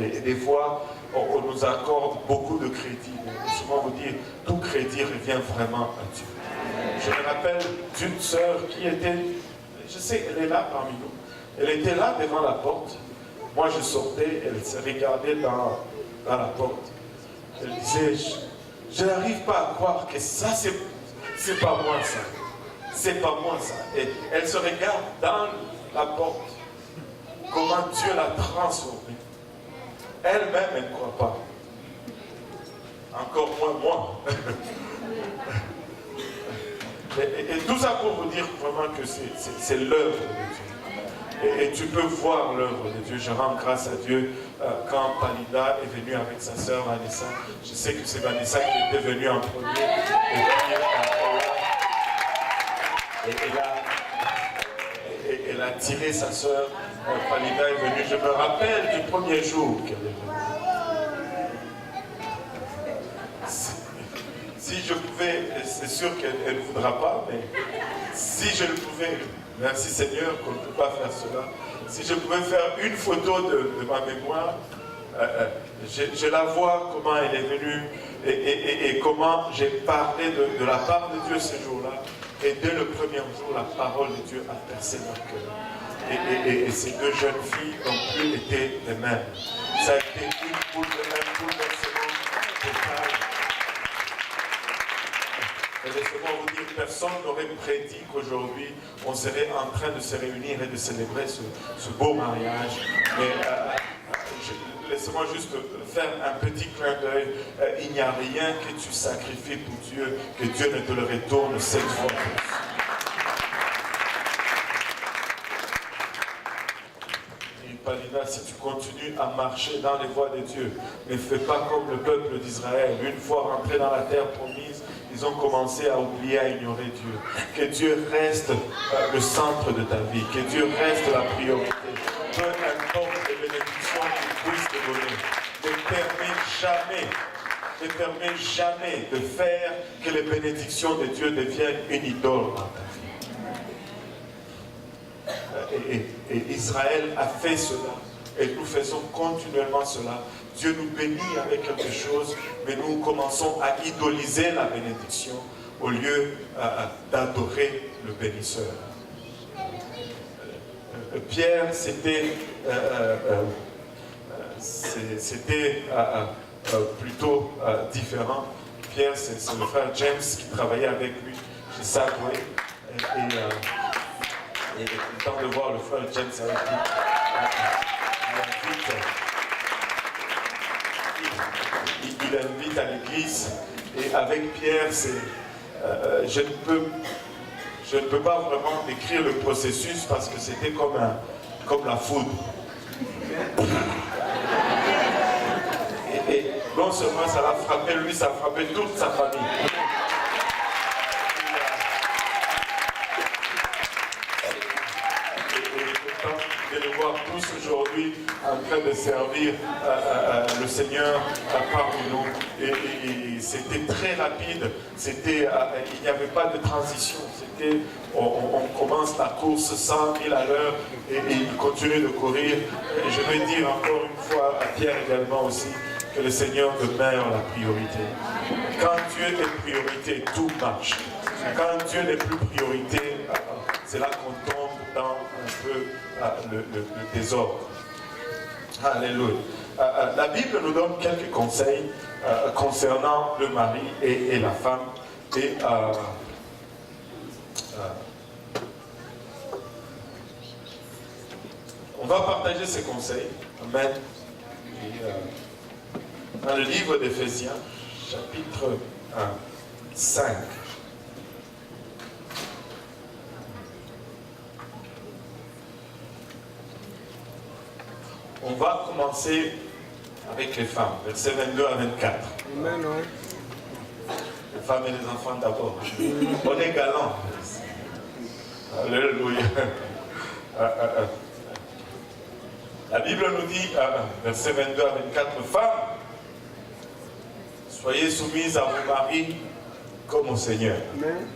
arriver. Et des fois, on nous accorde beaucoup de crédit, mais souvent vous dire, tout crédit revient vraiment à Dieu. Je me rappelle d'une sœur qui était, je sais, elle est là parmi nous, elle était là devant la porte. Moi je sortais, elle se regardait dans la porte. Elle disait, je n'arrive pas à croire que ça, c'est pas moi ça. C'est pas moi ça. Et elle se regarde dans la porte. Comment Dieu l'a transformée. Elle-même, elle ne croit pas. Encore moins moi. et tout ça pour vous dire vraiment que c'est l'œuvre de Dieu. Et tu peux voir l'œuvre de Dieu. Je rends grâce à Dieu quand Palinda est venue avec sa sœur Vanessa. Je sais que c'est Vanessa qui était venue en premier. Et elle a tiré sa sœur. Palinda est venue. Je me rappelle du premier jour qu'elle est venue. Si je pouvais, c'est sûr qu'elle ne voudra pas, mais si je le pouvais, merci Seigneur qu'on ne peut pas faire cela, si je pouvais faire une photo de ma mémoire, je la vois comment elle est venue et comment j'ai parlé de la part de Dieu ce jour-là. Et dès le premier jour, la parole de Dieu a percé mon cœur. Et ces deux jeunes filles n'ont plus été les mêmes. Ça a été une bouleversement total. Et laissez-moi vous dire, personne n'aurait prédit qu'aujourd'hui, on serait en train de se réunir et de célébrer ce beau mariage. Mais laissez-moi juste faire un petit clin d'œil. Il n'y a rien que tu sacrifies pour Dieu, que Dieu ne te le retourne 7 fois plus. Palinda, si tu continues à marcher dans les voies de Dieu, ne fais pas comme le peuple d'Israël. Une fois rentré dans la terre promise, ils ont commencé à oublier, à ignorer Dieu. Que Dieu reste le centre de ta vie, que Dieu reste la priorité. Peu importe les bénédictions qu'il puisse te donner, ne permets jamais de faire que les bénédictions de Dieu deviennent une idole dans ta vie. Et Israël a fait cela, et nous faisons continuellement cela. Dieu nous bénit avec quelque chose, mais nous commençons à idoliser la bénédiction au lieu d'adorer le bénisseur. Pierre, c'était plutôt différent. Pierre, c'est le frère James qui travaillait avec lui chez Subway. Et le temps de voir le frère James avec lui, il invite à l'église. Et avec Pierre, je ne peux pas vraiment décrire le processus parce que c'était comme la foudre. Et non seulement ça l'a frappé lui, ça a frappé toute sa famille. De les voir tous aujourd'hui en train de servir le Seigneur parmi nous. Et c'était très rapide, il n'y avait pas de transition. On commence la course 100 000 à l'heure et il continue de courir. Et je vais dire encore une fois à Pierre également aussi que le Seigneur demeure la priorité. Quand Dieu est priorité, tout marche. Quand Dieu n'est plus priorité, c'est là qu'on tombe dans un peu le désordre. Alléluia. La Bible nous donne quelques conseils concernant le mari et la femme. Et on va partager ces conseils. Amen. Et, dans le livre d'Éphésiens, chapitre 5. On va commencer avec les femmes, versets 22 à 24. Amen. Les femmes et les enfants d'abord. On est galants. Alléluia. La Bible nous dit, versets 22 à 24, femmes, soyez soumises à vos maris comme au Seigneur. Amen.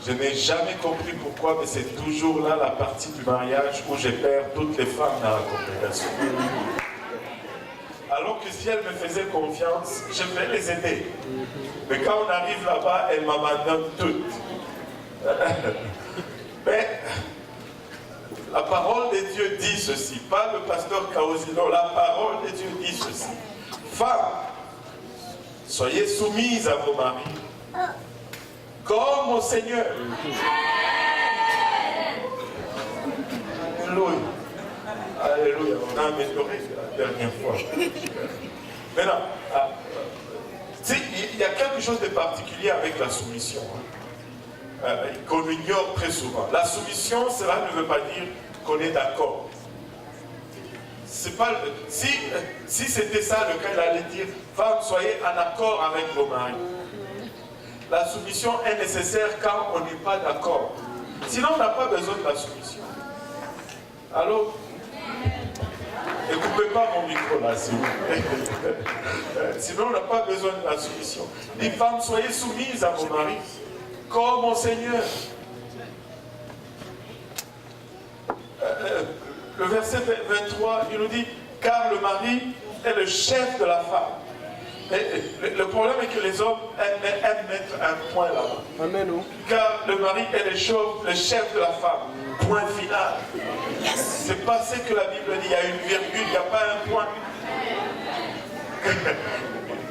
Je n'ai jamais compris pourquoi, mais c'est toujours là la partie du mariage où je perds toutes les femmes dans la congrégation. Alors que si elles me faisaient confiance, je vais les aider. Mais quand on arrive là-bas, elles m'abandonnent toutes. Mais la parole de Dieu dit ceci, pas le pasteur Kaosino, la parole de Dieu dit ceci. Femmes, soyez soumises à vos maris, comme au Seigneur. Alléluia. Alléluia. On a amélioré la dernière fois. Maintenant, il y a quelque chose de particulier avec la soumission. Qu'on ignore très souvent. La soumission, cela ne veut pas dire qu'on est d'accord. C'est pas, si c'était ça le cas, il allait dire, femmes, soyez en accord avec vos maris. La soumission est nécessaire quand on n'est pas d'accord. Sinon, on n'a pas besoin de la soumission. Alors, ne coupez pas mon micro là, s'il vous plaît. Sinon, on n'a pas besoin de la soumission. Les femmes, soyez soumises à vos maris, comme au Seigneur. Le verset 23, il nous dit, car le mari est le chef de la femme. Le problème est que les hommes aiment mettre un point là-bas. Amen. Car le mari est le chef de la femme. Point final. C'est pas ce que la Bible dit. Il y a une virgule, il n'y a pas un point.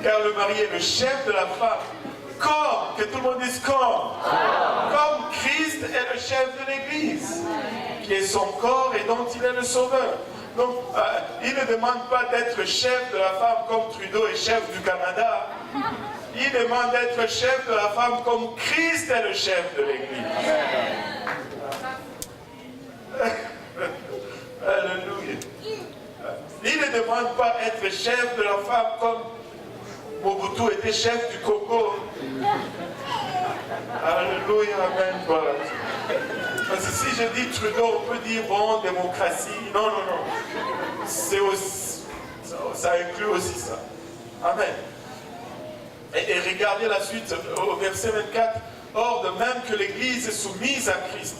Car le mari est le chef de la femme. Comme, que tout le monde dise comme Christ est le chef de l'Église, qui est son corps et dont il est le sauveur. Donc, il ne demande pas d'être chef de la femme comme Trudeau est chef du Canada. Il demande d'être chef de la femme comme Christ est le chef de l'Église. Alléluia. Il ne demande pas d'être chef de la femme comme Mobutu était chef du Congo. Alléluia, amen, voilà. Parce que si je dis Trudeau, on peut dire bon, démocratie. Non, non, non. C'est aussi, ça inclut aussi ça. Amen. Et regardez la suite au verset 24. Or, de même que l'Église est soumise à Christ,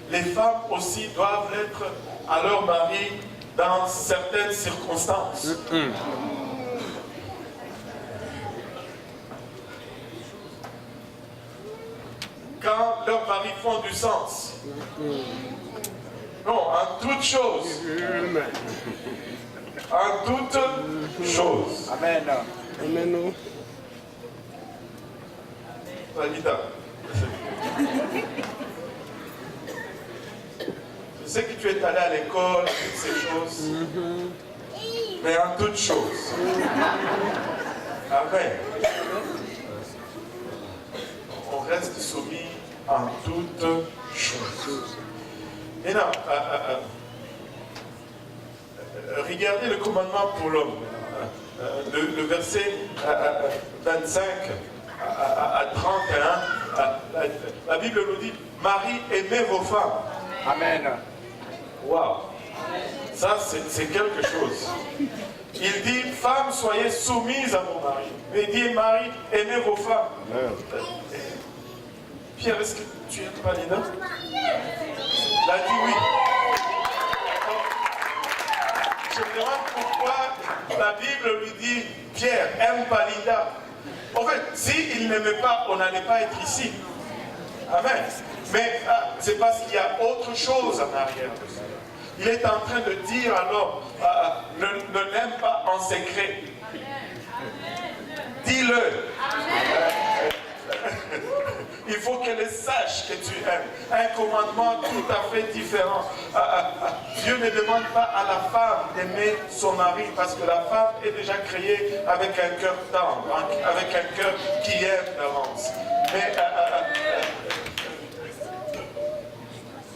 les femmes aussi doivent l'être à leur mari dans certaines circonstances. Quand leurs maris font du sens. Non, en toute chose. En toute chose. Amen. Amen. Valida. Je sais que tu es allé à l'école, toutes ces choses. Mais en toute chose. Amen. On reste soumis en toutes choses. Et non, regardez le commandement pour l'homme. Le verset 25 à 31, la Bible nous dit, Marie, aimez vos femmes. Amen. Waouh! Ça, c'est quelque chose. Il dit, femmes, soyez soumises à vos maris. Mais il dit, Marie, aimez vos femmes. Amen. Pierre, est-ce que tu es pas leader? Il a dit oui. Je me demande pourquoi la Bible lui dit, Pierre, aime pas Linda. En fait, s'il n'aimait pas, on n'allait pas être ici. Amen. Mais c'est parce qu'il y a autre chose en arrière de ça. Il est en train de dire à l'homme, ne l'aime pas en secret. Dis-le. Il faut qu'elle sache que tu aimes. Un commandement tout à fait différent. Dieu ne demande pas à la femme d'aimer son mari parce que la femme est déjà créée avec un cœur tendre, avec un cœur qui aime d'avance. Mais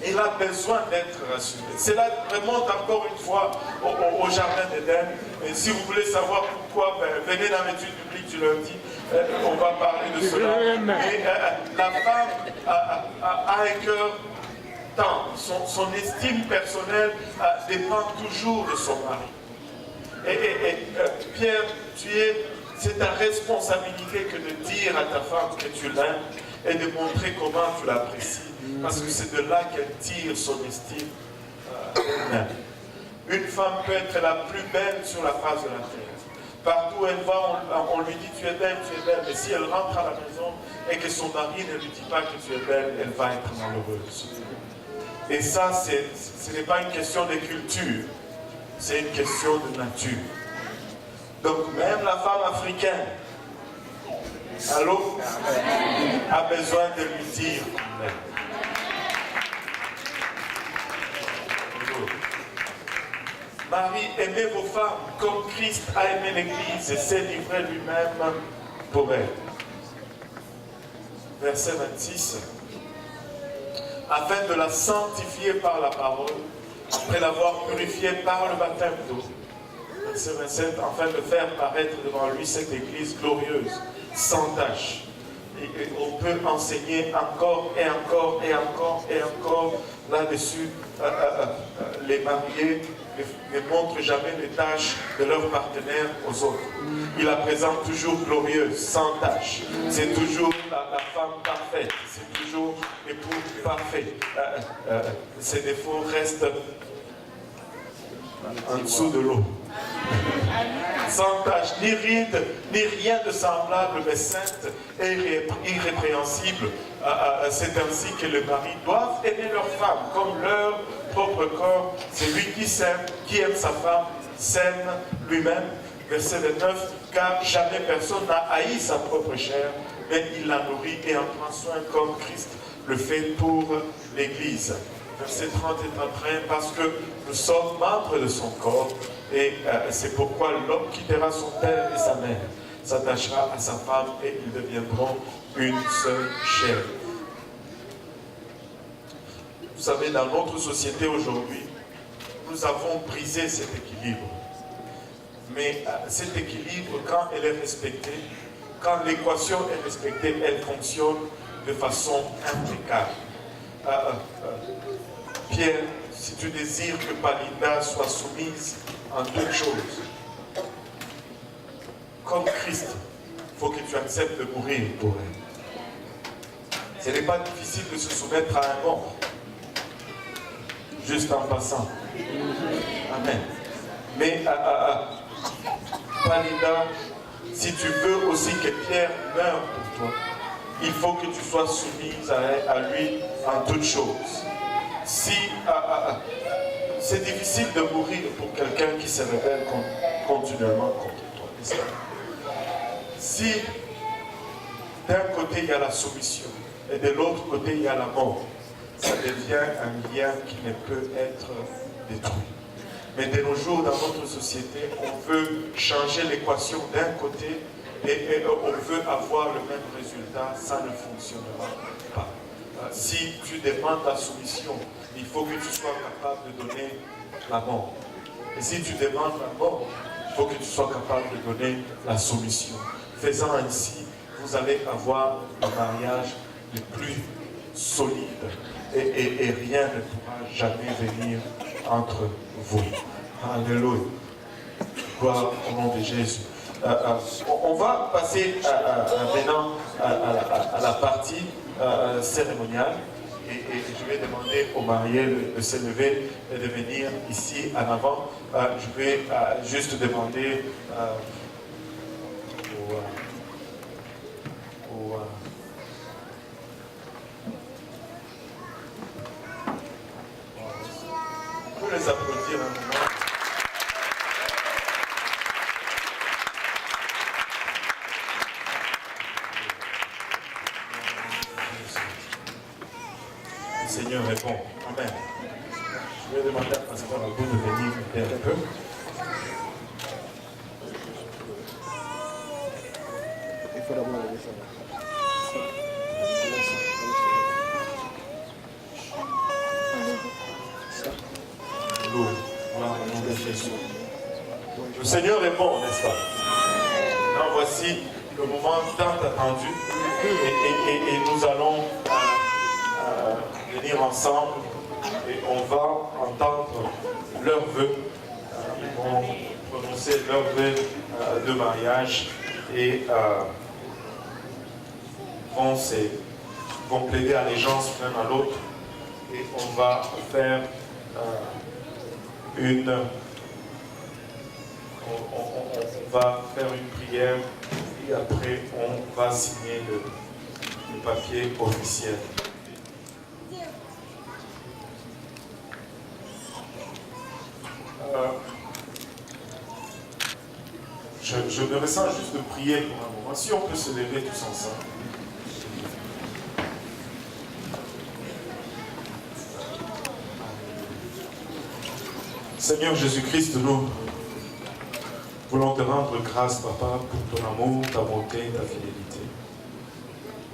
il a besoin d'être rassuré. Cela remonte encore une fois au jardin d'Éden. Et si vous voulez savoir pourquoi, venez dans l'étude biblique du lundi. On va parler de cela. Et la femme a un cœur tendre. Son estime personnelle dépend toujours de son mari. Et Pierre, c'est ta responsabilité que de dire à ta femme que tu l'aimes et de montrer comment tu l'apprécies. Parce que c'est de là qu'elle tire son estime elle-même. Une femme peut être la plus belle sur la face de la terre. Partout où elle va, on lui dit tu es belle, mais si elle rentre à la maison et que son mari ne lui dit pas que tu es belle, elle va être malheureuse. Et ça, ce n'est pas une question de culture, c'est une question de nature. Donc même la femme africaine, allô, a besoin de lui dire amen. Marie, aimez vos femmes comme Christ a aimé l'Église et s'est livré lui-même pour elle. Verset 26. Afin de la sanctifier par la parole, après l'avoir purifiée par le baptême d'eau. Verset 27. Afin de faire paraître devant lui cette Église glorieuse, sans tache. Et on peut enseigner encore et encore et encore et encore là-dessus. Les mariés ne montrent jamais les tâches de leurs partenaires aux autres. Ils la présentent toujours glorieuse, sans tâche. C'est toujours la femme parfaite. C'est toujours l'époux parfait. Ses défauts restent en dessous de l'eau. Sans tâche, ni ride, ni rien de semblable, mais sainte et irrépréhensible. C'est ainsi que les maris doivent aimer leur femme comme leur propre corps. C'est lui qui aime sa femme, s'aime lui-même. Verset 29, car jamais personne n'a haï sa propre chair, mais il la nourrit et en prend soin comme Christ le fait pour l'Église. Verset 30 est en train, parce que nous sommes membres de son corps, et c'est pourquoi l'homme quittera son père et sa mère, s'attachera à sa femme, et ils deviendront une seule chair. Vous savez, dans notre société aujourd'hui, nous avons brisé cet équilibre. Mais cet équilibre, quand elle est respectée, quand l'équation est respectée, elle fonctionne de façon impeccable. Pierre, si tu désires que Palinda soit soumise en toutes choses, comme Christ, il faut que tu acceptes de mourir pour elle. Ce n'est pas difficile de se soumettre à un mort, juste en passant. Amen. Mais Palinda, si tu veux aussi que Pierre meure pour toi, il faut que tu sois soumise à lui en toutes choses. Si c'est difficile de mourir pour quelqu'un qui se rebelle continuellement contre toi. Si d'un côté il y a la soumission et de l'autre côté il y a la mort, ça devient un lien qui ne peut être détruit. Mais de nos jours, dans notre société, on veut changer l'équation d'un côté et on veut avoir le même résultat, ça ne fonctionnera pas. Si tu demandes la soumission, il faut que tu sois capable de donner la mort. Et si tu demandes la mort, il faut que tu sois capable de donner la soumission. Faisant ainsi, vous allez avoir le mariage le plus solide et rien ne pourra jamais venir entre vous. Alléluia. Gloire au nom de Jésus. On va passer maintenant à la partie cérémoniale et je vais demander aux mariés de se lever et de venir ici en avant. Je vais juste demander les applaudir un moment. Le Seigneur répond. Amen. Je vais demander à Pasteur Abou de venir m'aider un peu. Il faut d'abord lever ça. Le Seigneur répond, n'est-ce pas? Alors voici le moment tant attendu et nous allons venir ensemble et on va entendre leurs vœux. Ils vont prononcer leurs vœux de mariage et vont plaider allégeance l'un à l'autre et on va faire on va faire une prière et après on va signer le papier officiel. Je me ressens juste de prier pour un moment. Si on peut se lever tous ensemble. Seigneur Jésus-Christ, nous voulons te rendre grâce, Papa, pour ton amour, ta bonté, ta fidélité.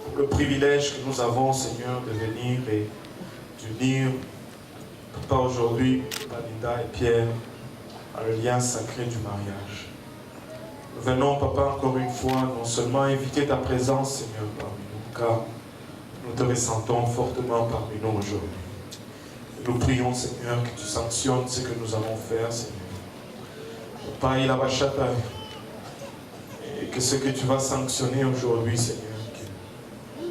Pour le privilège que nous avons, Seigneur, de venir et d'unir, Papa, aujourd'hui, Palinda et Pierre, à le lien sacré du mariage. Nous venons, Papa, encore une fois, non seulement inviter ta présence, Seigneur, parmi nous, car nous te ressentons fortement parmi nous aujourd'hui. Nous prions, Seigneur, que tu sanctionnes ce que nous allons faire, Seigneur. Papa, il a bachata. Et que ce que tu vas sanctionner aujourd'hui, Seigneur, que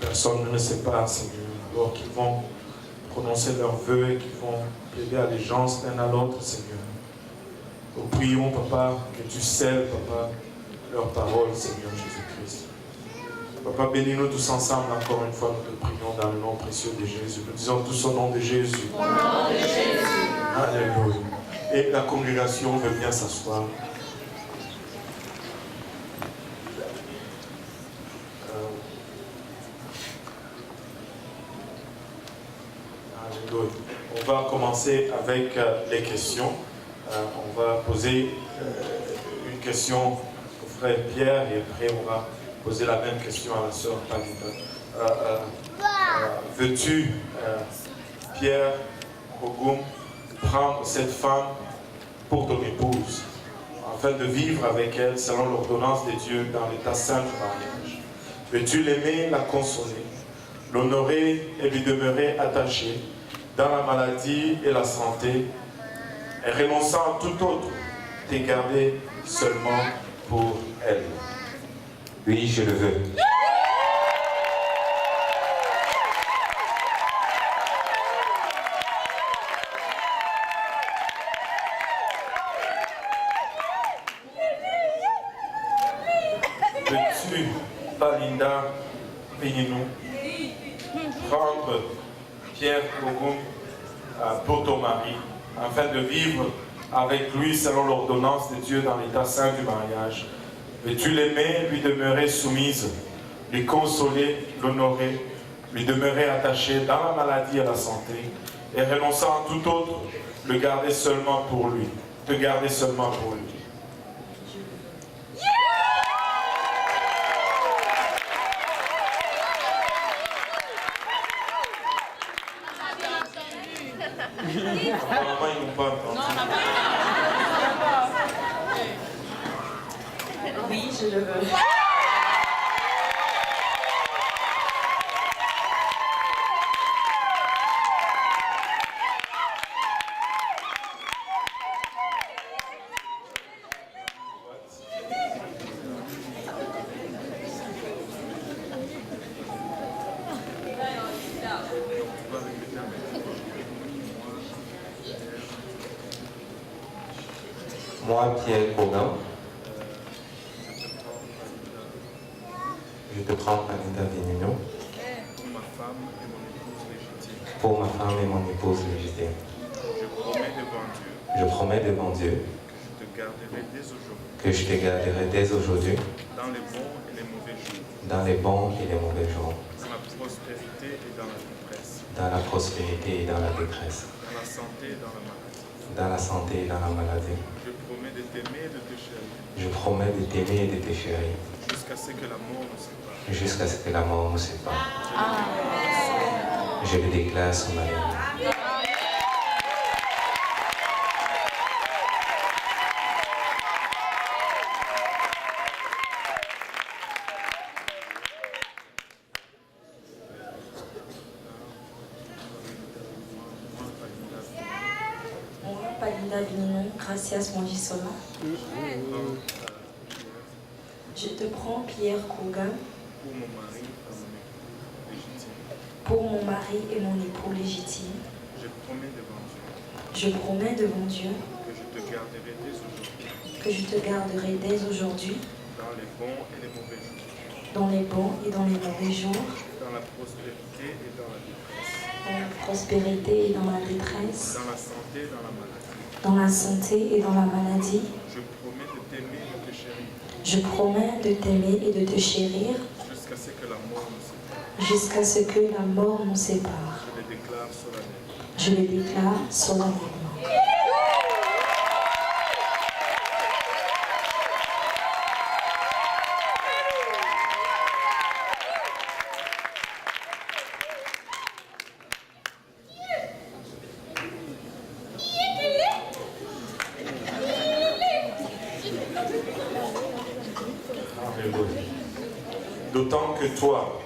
personne ne sait pas, Seigneur, alors qu'ils vont prononcer leurs vœux et qu'ils vont plaider allégeance l'un à l'autre, Seigneur. Nous prions, Papa, que tu scelles, Papa, leurs paroles, Seigneur Jésus-Christ. Papa, bénis-nous tous ensemble, encore une fois, nous te prions dans le nom précieux de Jésus. Nous disons tous au nom de Jésus. Au nom de Jésus. Alléluia. Et la congrégation veut bien s'asseoir. Alléluia. On va commencer avec les questions. On va poser une question au frère Pierre et après on va poser la même question à la sœur Palinda. Veux-tu, Pierre Kogum, prendre cette femme pour ton épouse, afin de vivre avec elle selon l'ordonnance de Dieu dans l'état saint du mariage? Veux-tu l'aimer, la consoler, l'honorer et lui demeurer attaché dans la maladie et la santé, et renonçant à tout autre, te garder seulement pour elle? Oui, je le veux. Veux-tu, Palinda, bénis-nous, prendre Pierre Kogum pour ton mari, afin de vivre avec lui selon l'ordonnance de Dieu dans l'état saint du mariage? Veux-tu l'aimer, lui demeurer soumise, lui consoler, l'honorer, lui demeurer attaché dans la maladie et la santé, et renonçant à tout autre, le garder seulement pour lui, te garder seulement pour lui? Apparemment, ils n'ont pas entendu. Oui, je le veux. Moi, Pierre Kogum, je te prends Palinda Bénino pour ma femme et mon épouse légitime. devant Dieu je promets devant Dieu que je te garderai dès aujourd'hui, que je te garderai dès aujourd'hui dans les bons et les mauvais jours, dans les bons et les mauvais jours, dans la prospérité et dans la détresse, dans la prospérité et dans la détresse, dans la santé et dans la maladie. dans la santé et dans la maladie. Je promets de t'aimer et de te chérir, Je promets de t'aimer et de te chérir jusqu'à ce que la mort nous sépare. jusqu'à ce que la mort nous sépare. Je le déclare solennellement. Moi, Palinda Vignon, Gracias Mojisola. Je te prends, Pierre Kogan, Pour mon mari et mon époux pour mon mari et mon époux légitime. je promets devant Dieu Je promets devant Dieu que je te garderai dès aujourd'hui, que je te garderai dès aujourd'hui, dans les bons et les mauvais jours, dans les bons et dans les mauvais jours, dans la prospérité et dans la détresse, dans la prospérité et dans la détresse, dans la santé et dans la maladie. dans la santé et dans la maladie. Je promets de t'aimer et de te chérir, Je promets de t'aimer et de te chérir jusqu'à ce que la mort nous sépare. jusqu'à ce que la mort nous sépare. Je le déclare solennellement. Je le déclare solennellement. Alléluia. D'autant que toi,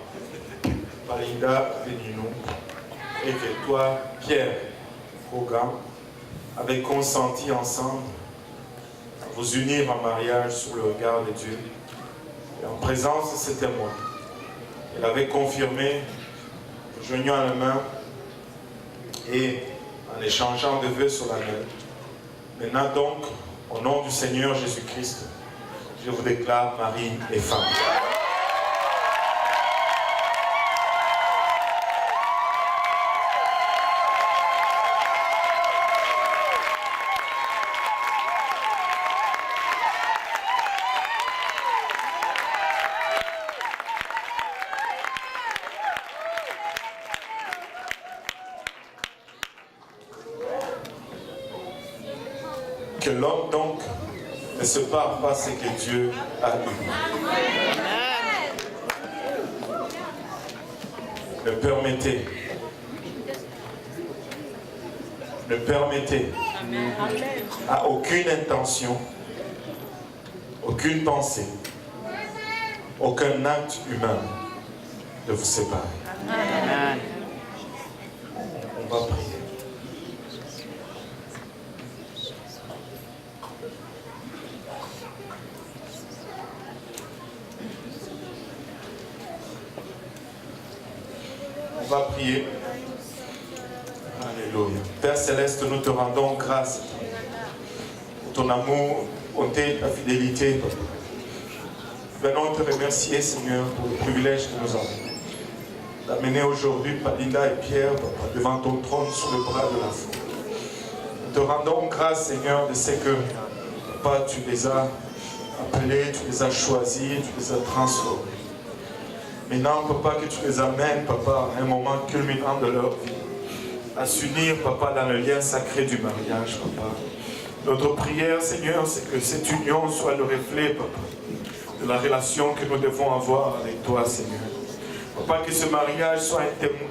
Palinda Vignon, et que toi, Pierre Kogan, avez consenti ensemble à vous unir en mariage sous le regard de Dieu et en présence de ces témoins. Il avait confirmé, joignant la main et en échangeant de vœux solennels. Maintenant donc, au nom du Seigneur Jésus-Christ, je vous déclare mari et femme. Que l'homme donc ne se parle pas ce que Dieu a eu. Ne permettez à aucune intention, aucune pensée, aucun acte humain de vous séparer. On va prier. On va prier. Alléluia. Père Céleste, nous te rendons grâce pour ton amour, bonté, ta fidélité. Venons te remercier, Seigneur, pour le privilège que nous avons d'amener aujourd'hui Palinda et Pierre, Papa, devant ton trône sous le bras de la foi. Nous te rendons grâce, Seigneur, de ce que, Papa, tu les as appelés, tu les as choisis, tu les as transformés. Maintenant, Papa, que tu les amènes, Papa, à un moment culminant de leur vie, à s'unir, Papa, dans le lien sacré du mariage, Papa. Notre prière, Seigneur, c'est que cette union soit le reflet, Papa, de la relation que nous devons avoir avec toi, Seigneur. Papa, que ce mariage soit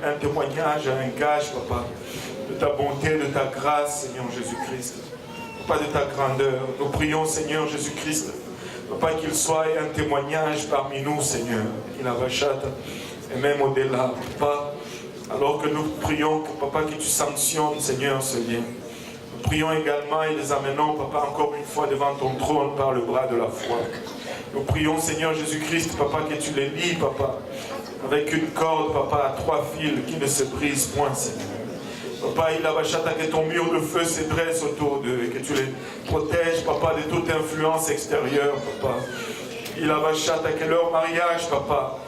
un témoignage, un gage, Papa, de ta bonté, de ta grâce, Seigneur Jésus-Christ. Papa, de ta grandeur. Nous prions, Seigneur Jésus-Christ, Papa, qu'il soit un témoignage parmi nous, Seigneur, et même au-delà, Papa, alors que nous prions, Papa, que tu sanctionnes, Seigneur, ce lien. Nous prions également et les amenons, Papa, encore une fois devant ton trône par le bras de la foi. Nous prions, Seigneur Jésus-Christ, Papa, que tu les lies, Papa, avec une corde, Papa, à 3 fils qui ne se brisent point, Seigneur. Papa, il a bachata que ton mur de feu se dresse autour d'eux et que tu les protèges, Papa, de toute influence extérieure, Papa. Il a bachata que leur mariage, Papa,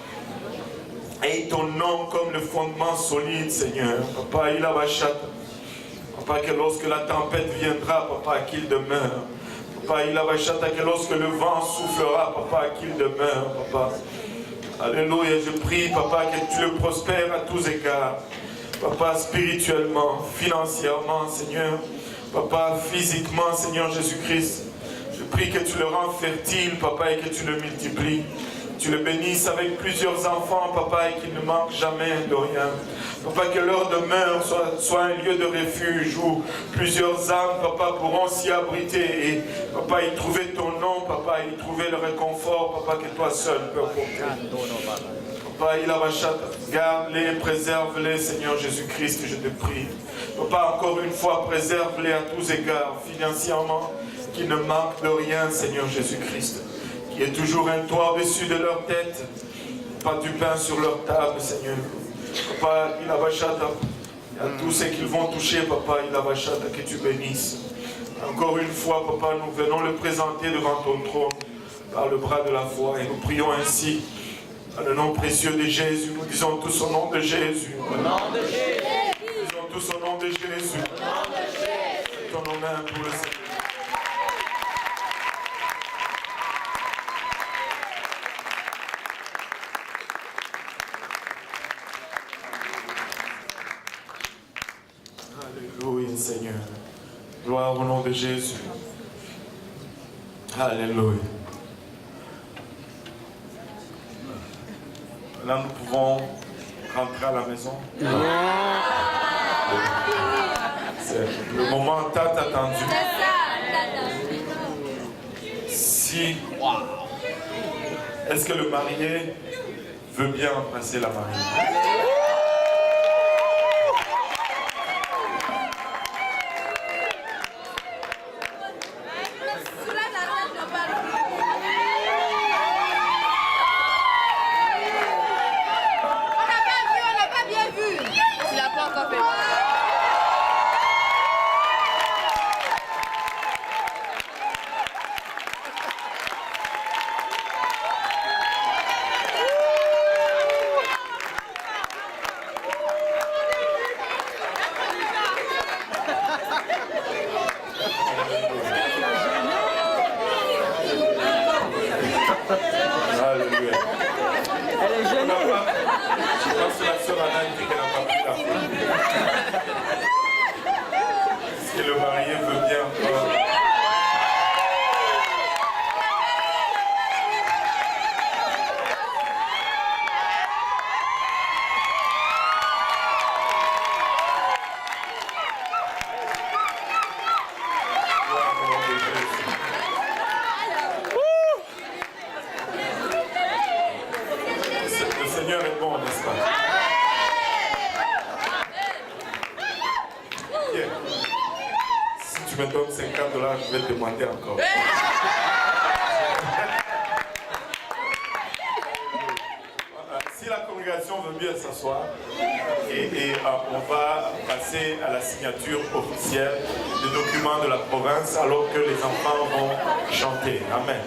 ait ton nom comme le fondement solide, Seigneur. Papa, il a bachata. Papa, que lorsque la tempête viendra, Papa, qu'il demeure. Papa, il avachata, que lorsque le vent soufflera, Papa, qu'il demeure, Papa. Alléluia, je prie, Papa, que tu le prospères à tous égards. Papa, spirituellement, financièrement, Seigneur. Papa, physiquement, Seigneur Jésus-Christ. Je prie que tu le rends fertile, Papa, et que tu le multiplies. Tu le bénisses avec plusieurs enfants, Papa, et qu'il ne manque jamais de rien. Papa, que leur demeure soit un lieu de refuge où plusieurs âmes, Papa, pourront s'y abriter et, Papa, y trouver ton nom, Papa, y trouver le réconfort, Papa, que toi seul peux porter. Papa, il garde-les, préserve-les, Seigneur Jésus-Christ, je te prie. Papa, encore une fois, préserve-les à tous égards, financièrement, qu'ils ne manquent de rien, Seigneur Jésus-Christ. Qu'il y ait toujours un toit au-dessus de leur tête, pas du pain sur leur table, Seigneur. Papa, il avachata, à tous ceux qu'ils vont toucher, Papa, il avachata, que tu bénisses. Encore une fois, Papa, nous venons le présenter devant ton trône, par le bras de la foi, et nous prions ainsi, dans le nom précieux de Jésus. Nous disons tous au nom de Jésus. Au nom de Jésus. Nous disons tous au nom de Jésus. Au nom de Jésus. Ton honneur pour le Seigneur. Alléluia, Seigneur. Gloire au nom de Jésus. Alléluia. Là, nous pouvons rentrer à la maison. C'est le moment tant attendu. Si, est-ce que le marié veut bien embrasser la mariée? Je vais te demander encore. Si la congrégation veut bien s'asseoir, et on va passer à la signature officielle des documents de la province alors que les enfants vont chanter. Amen.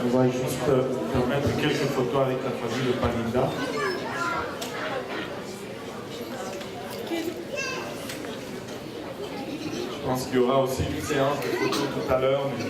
On va juste permettre quelques photos avec la famille de Palinda. Je pense qu'il y aura aussi une séance de photos tout à l'heure. Mais...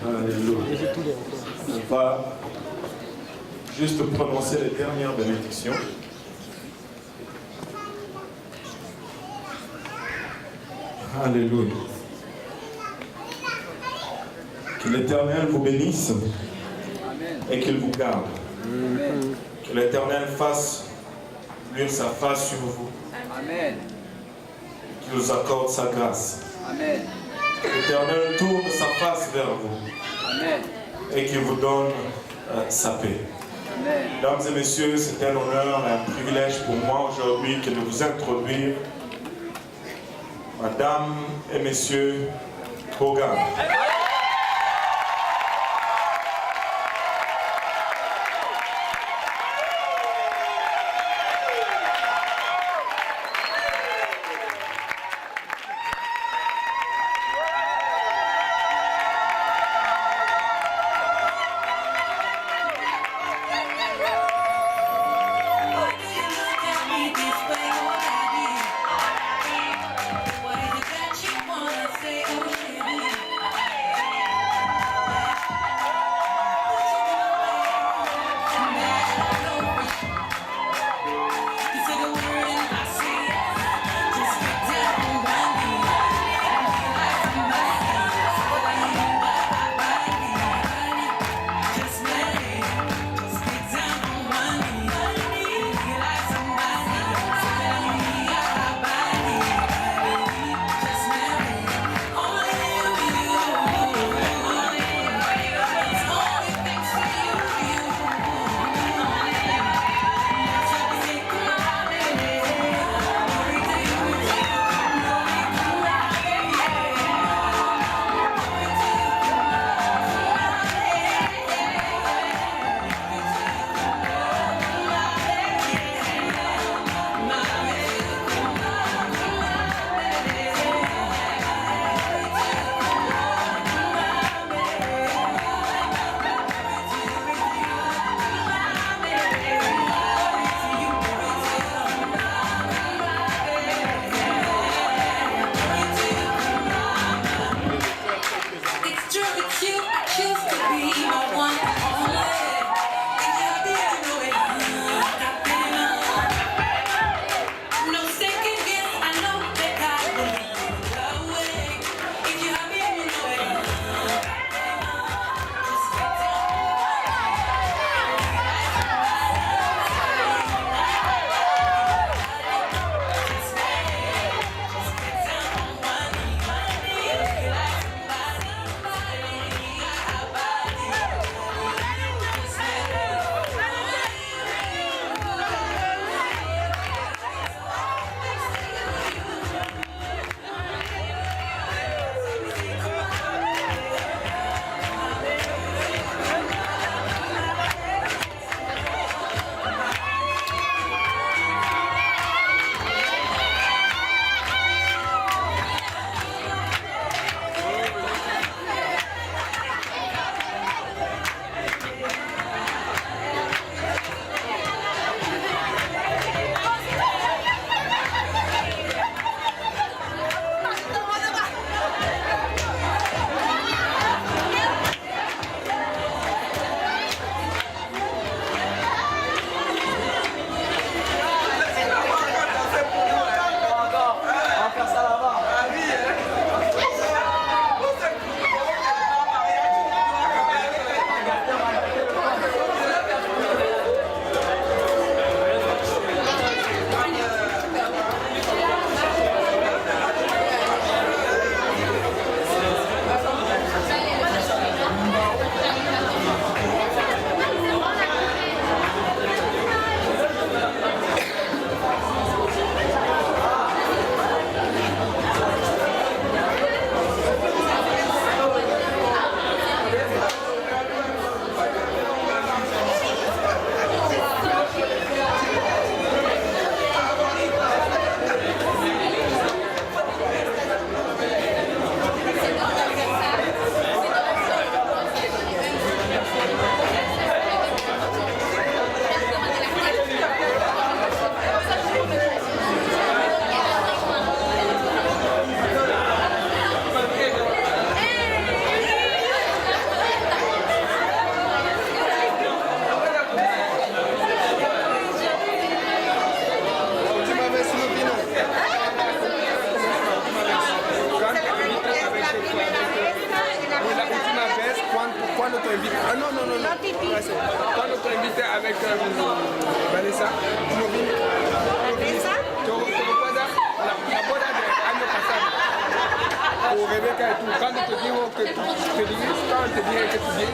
Alléluia. On va juste prononcer les dernières bénédictions. Alléluia. Que l'Éternel vous bénisse et qu'il vous garde. Que l'Éternel fasse luire sa face sur vous. Amen. Qu'il vous accorde sa grâce. Amen. Que l'Éternel tourne sa face vers vous. Amen. Et qu'il vous donne sa paix. Amen. Mesdames et messieurs, c'est un honneur et un privilège pour moi aujourd'hui que de vous introduire Madame et Messieurs Bogan. What is it that you wanna say? Oh, shit. Vanessa. Recuerda la boda del año pasado. O Rebeca y tú, cuando te digo que tú te dices, cuando te dije que tú vienes.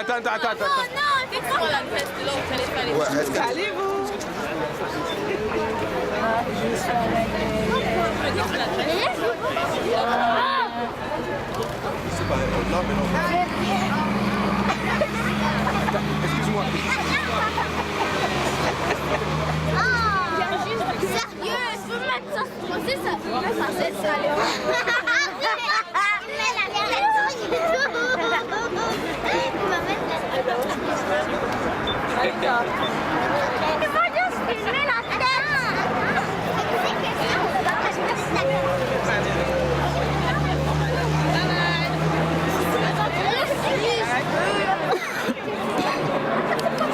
attends. Non, il faut la veste de l'autre téléphone. Ouais, est-ce que... Allez-vous. C'est pas là, mais non. Excuse-moi. Sérieux, je peux mettre ça sur moi, c'est ça. C'est ça, D'accord.